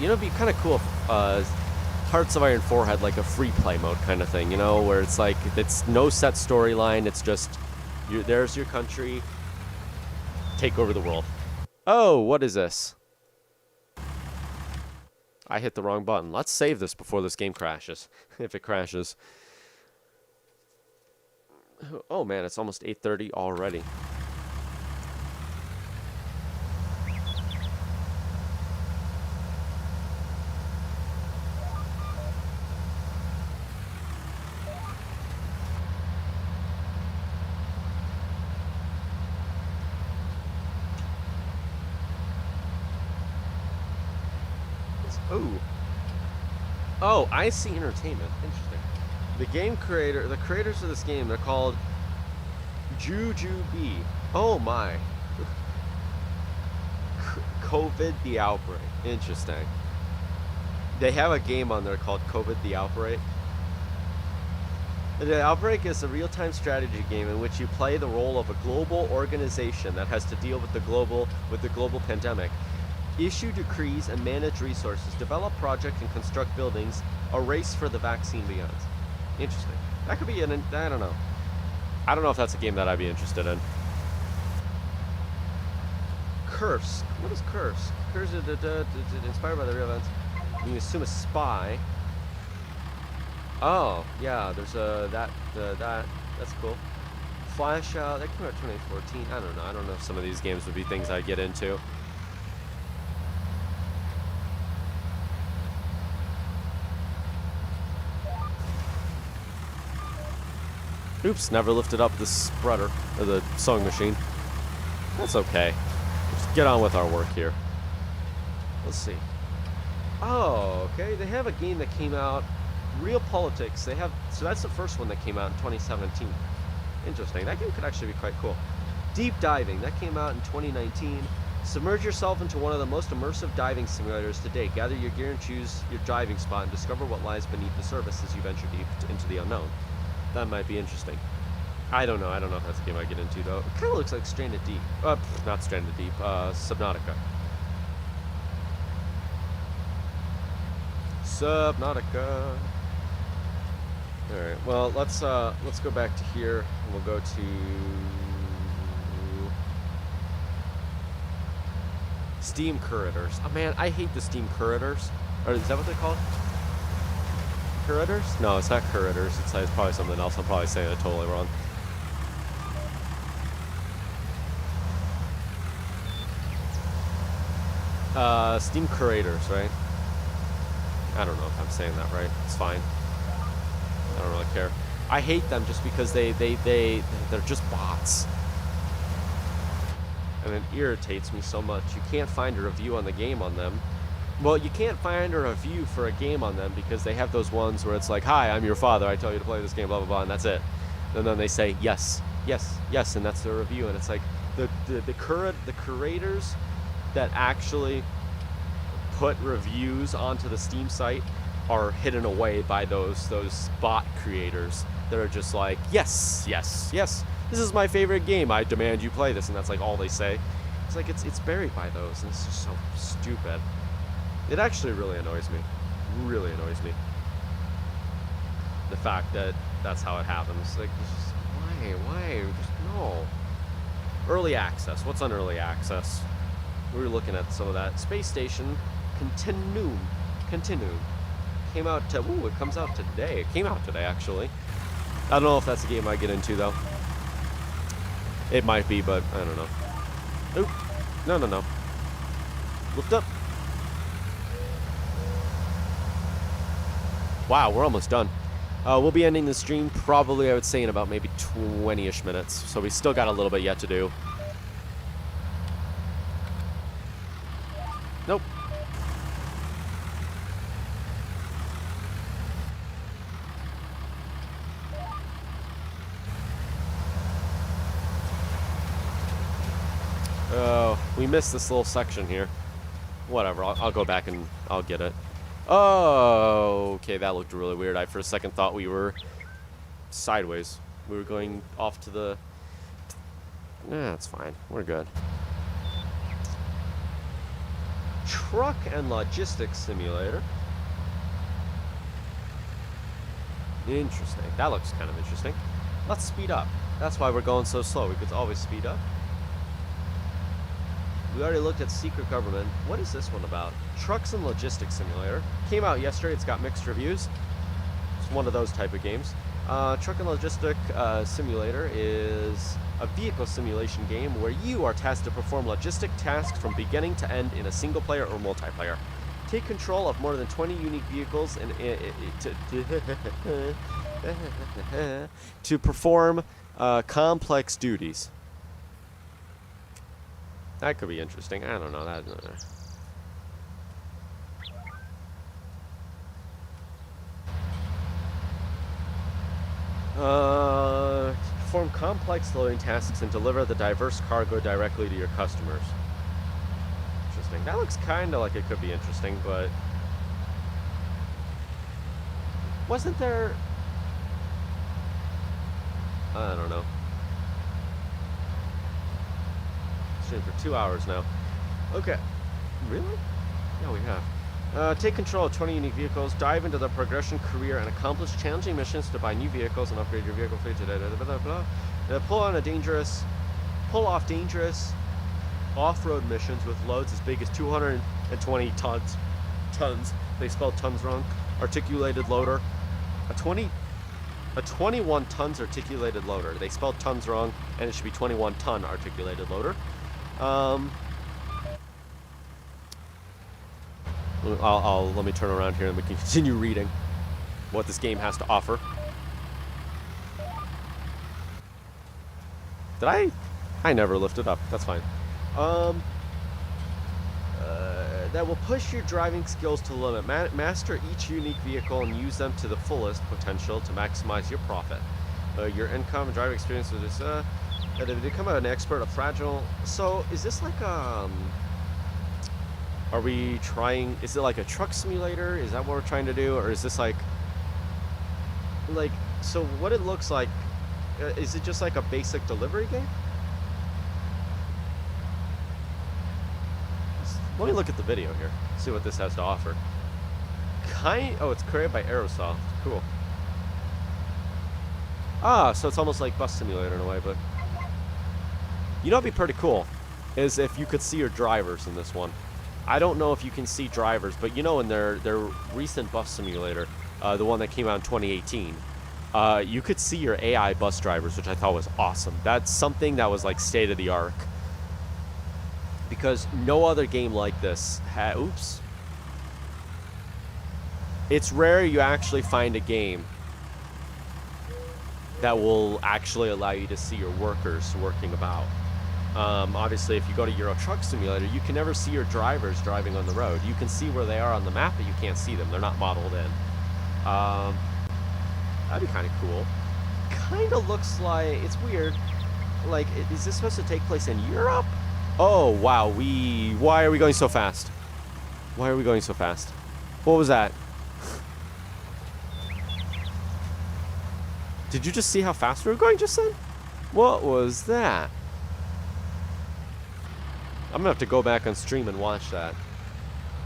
you know, it'd be kind of cool if Hearts of Iron 4 had like a free play mode kind of thing, you know, where it's like, it's no set storyline, it's just, there's your country, take over the world. Oh, what is this? I hit the wrong button. Let's save this before this game crashes, if it crashes. Oh man, it's almost 8:30 already. Oh, I see entertainment. Interesting. The creators of this game, they're called Jujube. Oh my. COVID the Outbreak. Interesting. They have a game on there called COVID the Outbreak. The Outbreak is a real-time strategy game in which you play the role of a global organization that has to deal with the global pandemic. Issue decrees and manage resources, develop projects and construct buildings, a race for the vaccine begins. Interesting. That could be I don't know. I don't know if that's a game that I'd be interested in. Curse. What is Curse? Curse is inspired by the real events. You assume a spy. Oh, yeah, there's that's cool. Flash out, that came out 2014. I don't know. I don't know if some of these games would be things I'd get into. Oops, never lifted up the spreader, or the sewing machine. That's okay. Just get on with our work here. Let's see. Oh, okay. They have a game that came out, Real Politics. They have, so that's the first one that came out in 2017. Interesting. That game could actually be quite cool. Deep Diving, that came out in 2019. Submerge yourself into one of the most immersive diving simulators to date. Gather your gear and choose your diving spot and discover what lies beneath the surface as you venture deep into the unknown. That might be interesting. I don't know. I don't know if that's a game I get into, though. It kind of looks like Stranded Deep. Not Stranded Deep. Subnautica. Subnautica. All right. Well, let's go back to here, and we'll go to Steam Curators. Oh man, I hate the Steam Curators. Or is that what they're called? Curators? No, it's not Curators. It's probably something else. I'm probably saying it totally wrong. Steam Curators, right? I don't know if I'm saying that right. It's fine. I don't really care. I hate them just because they're just bots. And it irritates me so much. You can't find a review on the game on them. Well, you can't find a review for a game on them because they have those ones where it's like, hi, I'm your father, I tell you to play this game, blah, blah, blah, and that's it. And then they say, yes, yes, yes, and that's their review. And it's like, the curators that actually put reviews onto the Steam site are hidden away by those bot creators that are just like, yes, yes, yes, this is my favorite game, I demand you play this, and that's like all they say. It's like it's buried by those, and it's just so stupid. It actually really annoys me. Really annoys me. The fact that that's how it happens. Like, just, why? Just no. Early access. What's on early access? We were looking at some of that. Space Station Continuum. Came out to, it comes out today. It came out today, actually. I don't know if that's a game I get into, though. It might be, but I don't know. Oop. No. Lift up. Wow, we're almost done. We'll be ending the stream probably, I would say, in about maybe 20-ish minutes. So we still got a little bit yet to do. Nope. Oh, we missed this little section here. Whatever, I'll go back and I'll get it. Oh, okay, that looked really weird. I for a second thought we were sideways. We were going off to the... Nah, it's fine. We're good. Truck and Logistics Simulator. Interesting. That looks kind of interesting. Let's speed up. That's why we're going so slow. We could always speed up. We already looked at Secret Government. What is this one about? Trucks and Logistics Simulator. Came out yesterday. It's got mixed reviews. It's one of those type of games. Truck and Logistic Simulator is a vehicle simulation game where you are tasked to perform logistic tasks from beginning to end in a single player or multiplayer. Take control of more than 20 unique vehicles and to perform complex duties. That could be interesting. I don't know. Perform complex loading tasks and deliver the diverse cargo directly to your customers. Interesting. That looks kind of like it could be interesting, but... Wasn't there... I don't know. For 2 hours now. Okay. Really? Yeah, we have. Take control of 20 unique vehicles, dive into the progression career, and accomplish challenging missions to buy new vehicles and upgrade your vehicle fleet. Pull off dangerous off-road missions with loads as big as 220 tons. They spelled tons wrong. Articulated loader. A 21 tons articulated loader. They spelled tons wrong, and it should be 21 ton articulated loader. Let me turn around here and we can continue reading what this game has to offer. Did I never lifted up. That's fine. That will push your driving skills to the limit. Master each unique vehicle and use them to the fullest potential to maximize your profit. Your income and driving experience with this. To become an expert of fragile. So is this like are we trying? Is it like a truck simulator? Is that what we're trying to do, or is this like? So what it looks like? Is it just like a basic delivery game? Let me look at the video here. See what this has to offer. Oh, it's created by Aerosoft. Cool. Ah, so it's almost like Bus Simulator in a way, but you know what'd be pretty cool is if you could see your drivers in this one. I don't know if you can see drivers, but you know in their recent Bus Simulator, the one that came out in 2018, you could see your AI bus drivers, which I thought was awesome. That's something that was like state of the art. Because no other game like this oops. It's rare you actually find a game that will actually allow you to see your workers working about. Obviously, if you go to Euro Truck Simulator, you can never see your drivers driving on the road. You can see where they are on the map, but you can't see them. They're not modeled in. That'd be kind of cool. Kind of looks like, it's weird. Like, is this supposed to take place in Europe? Oh, wow. Why are we going so fast? Why are we going so fast? What was that? Did you just see how fast we were going just then? What was that? I'm gonna have to go back on stream and watch that.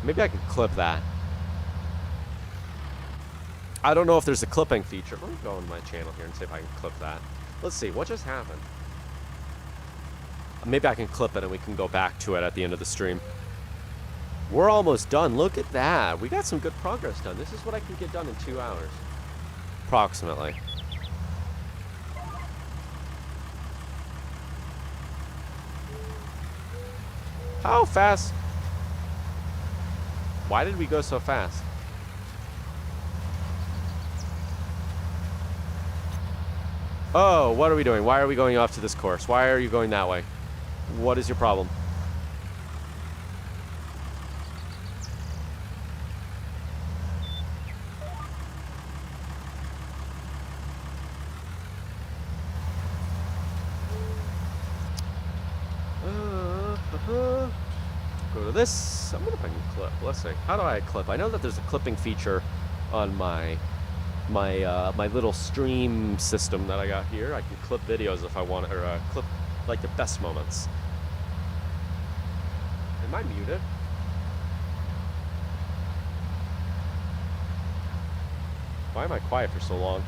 Maybe I can clip that. I don't know if there's a clipping feature. Let me go on my channel here and see if I can clip that. Let's see, what just happened? Maybe I can clip it and we can go back to it at the end of the stream. We're almost done. Look at that. We got some good progress done. This is what I can get done in 2 hours. Approximately. How fast? Why did we go so fast? Oh, what are we doing? Why are we going off to this course? Why are you going that way? What is your problem? Go to this. I'm gonna find a clip. Let's see. How do I clip? I know that there's a clipping feature on my little stream system that I got here. I can clip videos if I want, or clip like the best moments. Am I muted? Why am I quiet for so long?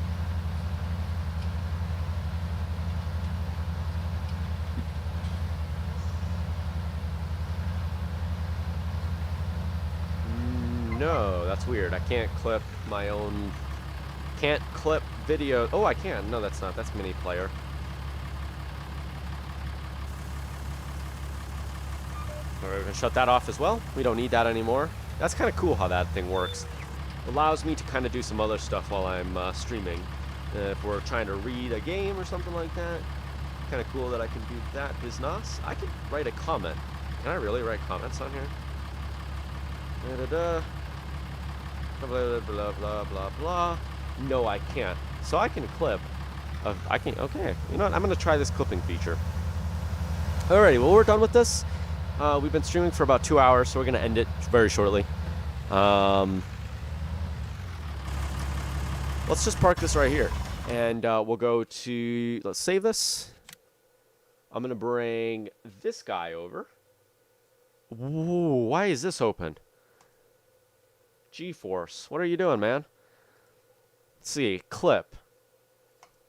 No, that's weird. I can't clip my own... Can't clip video... Oh, I can. No, that's not. That's mini player. Alright, we're going to shut that off as well. We don't need that anymore. That's kind of cool how that thing works. Allows me to kind of do some other stuff while I'm streaming. If we're trying to read a game or something like that. Kind of cool that I can do that business. I can write a comment. Can I really write comments on here? Da-da-da. Blah, blah, blah, blah, blah. No, I can't. So I can clip. Okay. You know what? I'm going to try this clipping feature. Alrighty, well, we're done with this. We've been streaming for about 2 hours, so we're going to end it very shortly. Let's just park this right here. And we'll go to... Let's save this. I'm going to bring this guy over. Ooh, why is this open? G-Force. What are you doing, man? Let's see. Clip.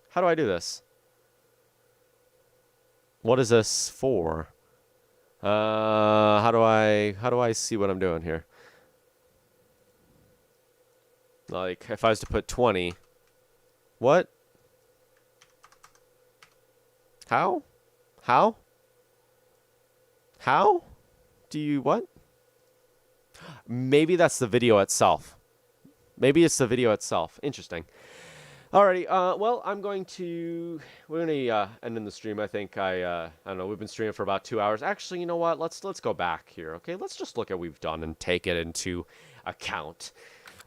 How do I do this? What is this for? How do I see what I'm doing here? Like, if I was to put 20. What? How? How? How? Do you what? Maybe that's the video itself. Maybe it's the video itself. Interesting. Alrighty. Well, we're gonna end in the stream. I think I don't know. We've been streaming for about 2 hours. Actually, you know what? Let's go back here. Okay. Let's just look at what we've done and take it into account.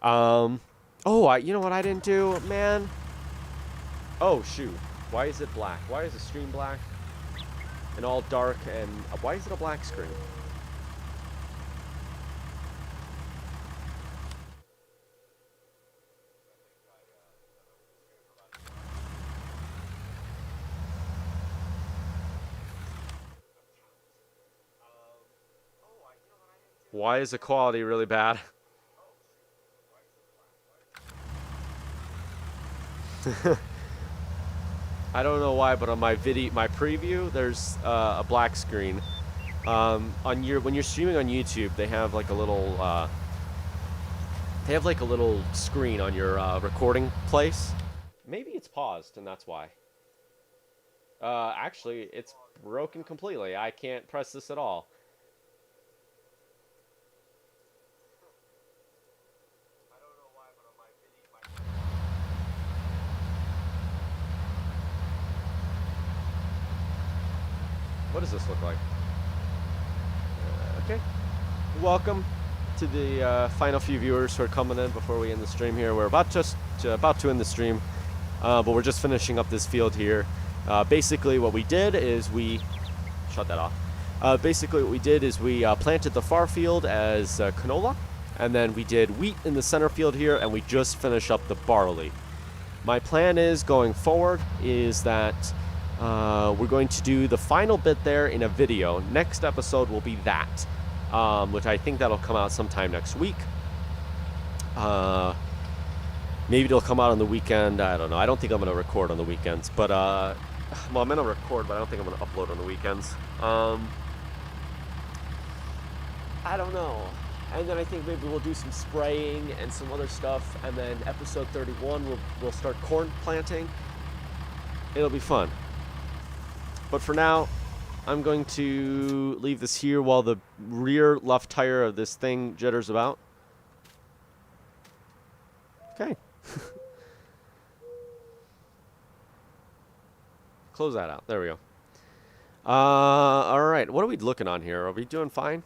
Oh, you know what I didn't do, man? Oh shoot. Why is it black? Why is the stream black? and all dark, and why is it a black screen? Why is the quality really bad? I don't know why, but on my preview, there's a black screen. When you're streaming on YouTube, they have like a little screen on your recording place. Maybe it's paused, and that's why. Actually, it's broken completely. I can't press this at all. What does this look like? Okay. Welcome to the final few viewers who are coming in before we end the stream here. We're about to end the stream, but we're just finishing up this field here. Basically, what we did is we shut that off. Basically, what we did is we planted the far field as canola, and then we did wheat in the center field here, and we just finished up the barley. My plan is going forward is that we're going to do the final bit there in a video. Next episode will be that, which I think that'll come out sometime next week. Maybe it'll come out on the weekend. I don't know. I don't think I'm going to record on the weekends. But, well, I'm going to record, but I don't think I'm going to upload on the weekends. I don't know. And then I think maybe we'll do some spraying and some other stuff. And then episode 31, we'll start corn planting. It'll be fun. But for now, I'm going to leave this here while the rear left tire of this thing jitters about. Okay. Close that out. There we go. All right. What are we looking on here? Are we doing fine?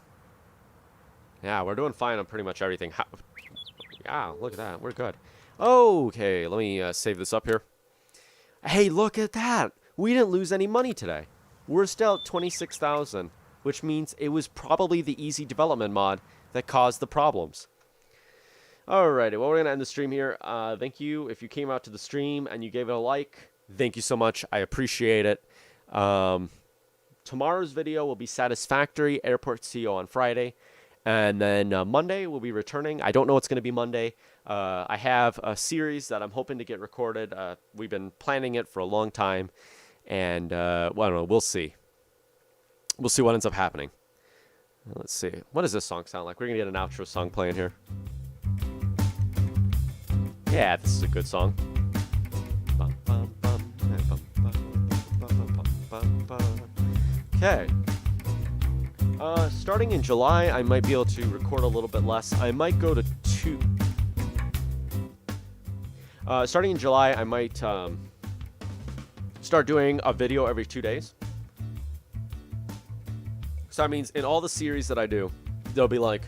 Yeah, we're doing fine on pretty much everything. Yeah, look at that. We're good. Okay, let me save this up here. Hey, look at that. We didn't lose any money today. We're still at 26,000, which means it was probably the easy development mod that caused the problems. Alrighty, well, we're going to end the stream here. Thank you if you came out to the stream and you gave it a like. Thank you so much. I appreciate it. Tomorrow's video will be Satisfactory Airport CEO on Friday. And then Monday we'll be returning. I don't know what's going to be Monday. I have a series that I'm hoping to get recorded. We've been planning it for a long time. And, well, I don't know. We'll see. We'll see what ends up happening. Let's see. What does this song sound like? We're going to get an outro song playing here. Yeah, this is a good song. Okay. Starting in July, I might be able to record a little bit less. I might go to 2. Starting in July, I might start doing a video every 2 days. So that means in all the series that I do, there'll be like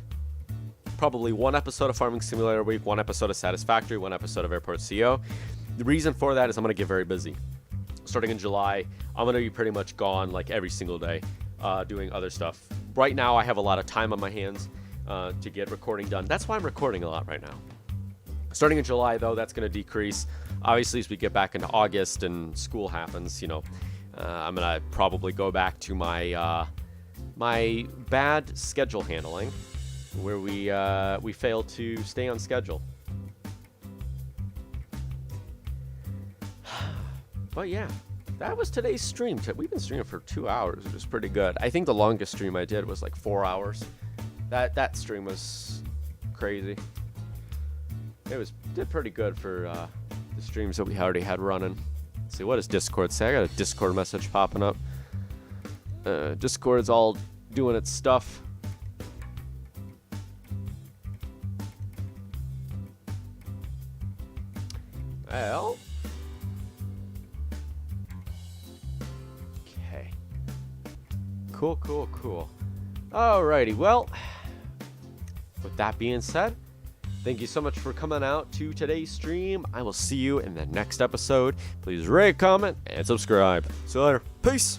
probably 1 episode of Farming Simulator a week, 1 episode of Satisfactory, 1 episode of Airport CEO. The reason for that is I'm going to get very busy. Starting in July, I'm going to be pretty much gone like every single day doing other stuff. Right now, I have a lot of time on my hands to get recording done. That's why I'm recording a lot right now. Starting in July, though, that's going to decrease. Obviously, as we get back into August and school happens, you know, I'm going to probably go back to my my bad schedule handling, where we fail to stay on schedule. But yeah, that was today's stream. We've been streaming for 2 hours, which is pretty good. I think the longest stream I did was like 4 hours. That stream was crazy. It did pretty good for the streams that we already had running. Let's see, what does Discord say? I got a Discord message popping up. Discord's all doing its stuff. Well. Okay. Cool. Alrighty, well, with that being said, thank you so much for coming out to today's stream. I will see you in the next episode. Please rate, comment, and subscribe. See you later. Peace.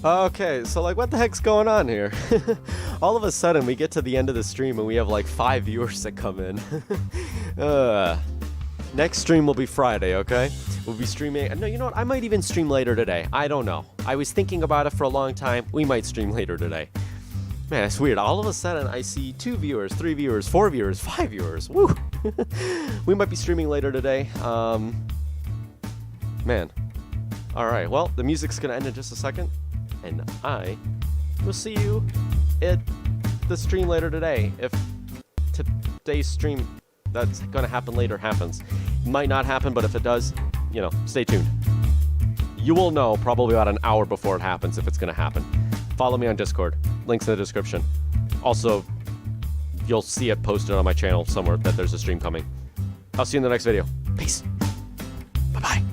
Okay, so like, what the heck's going on here? All of a sudden, we get to the end of the stream and we have like 5 viewers that come in. Next stream will be Friday, okay? We'll be streaming. No, you know what? I might even stream later today. I don't know. I was thinking about it for a long time. We might stream later today. Man, it's weird. All of a sudden, I see 2 viewers, 3 viewers, 4 viewers, 5 viewers. Woo! We might be streaming later today. Man. All right. Well, the music's gonna end in just a second. And I will see you at the stream later today. If today's stream that's going to happen later happens. It might not happen, but if it does, you know, stay tuned. You will know probably about an hour before it happens if it's going to happen. Follow me on Discord. Links in the description. Also, you'll see it posted on my channel somewhere that there's a stream coming. I'll see you in the next video. Peace. Bye-bye.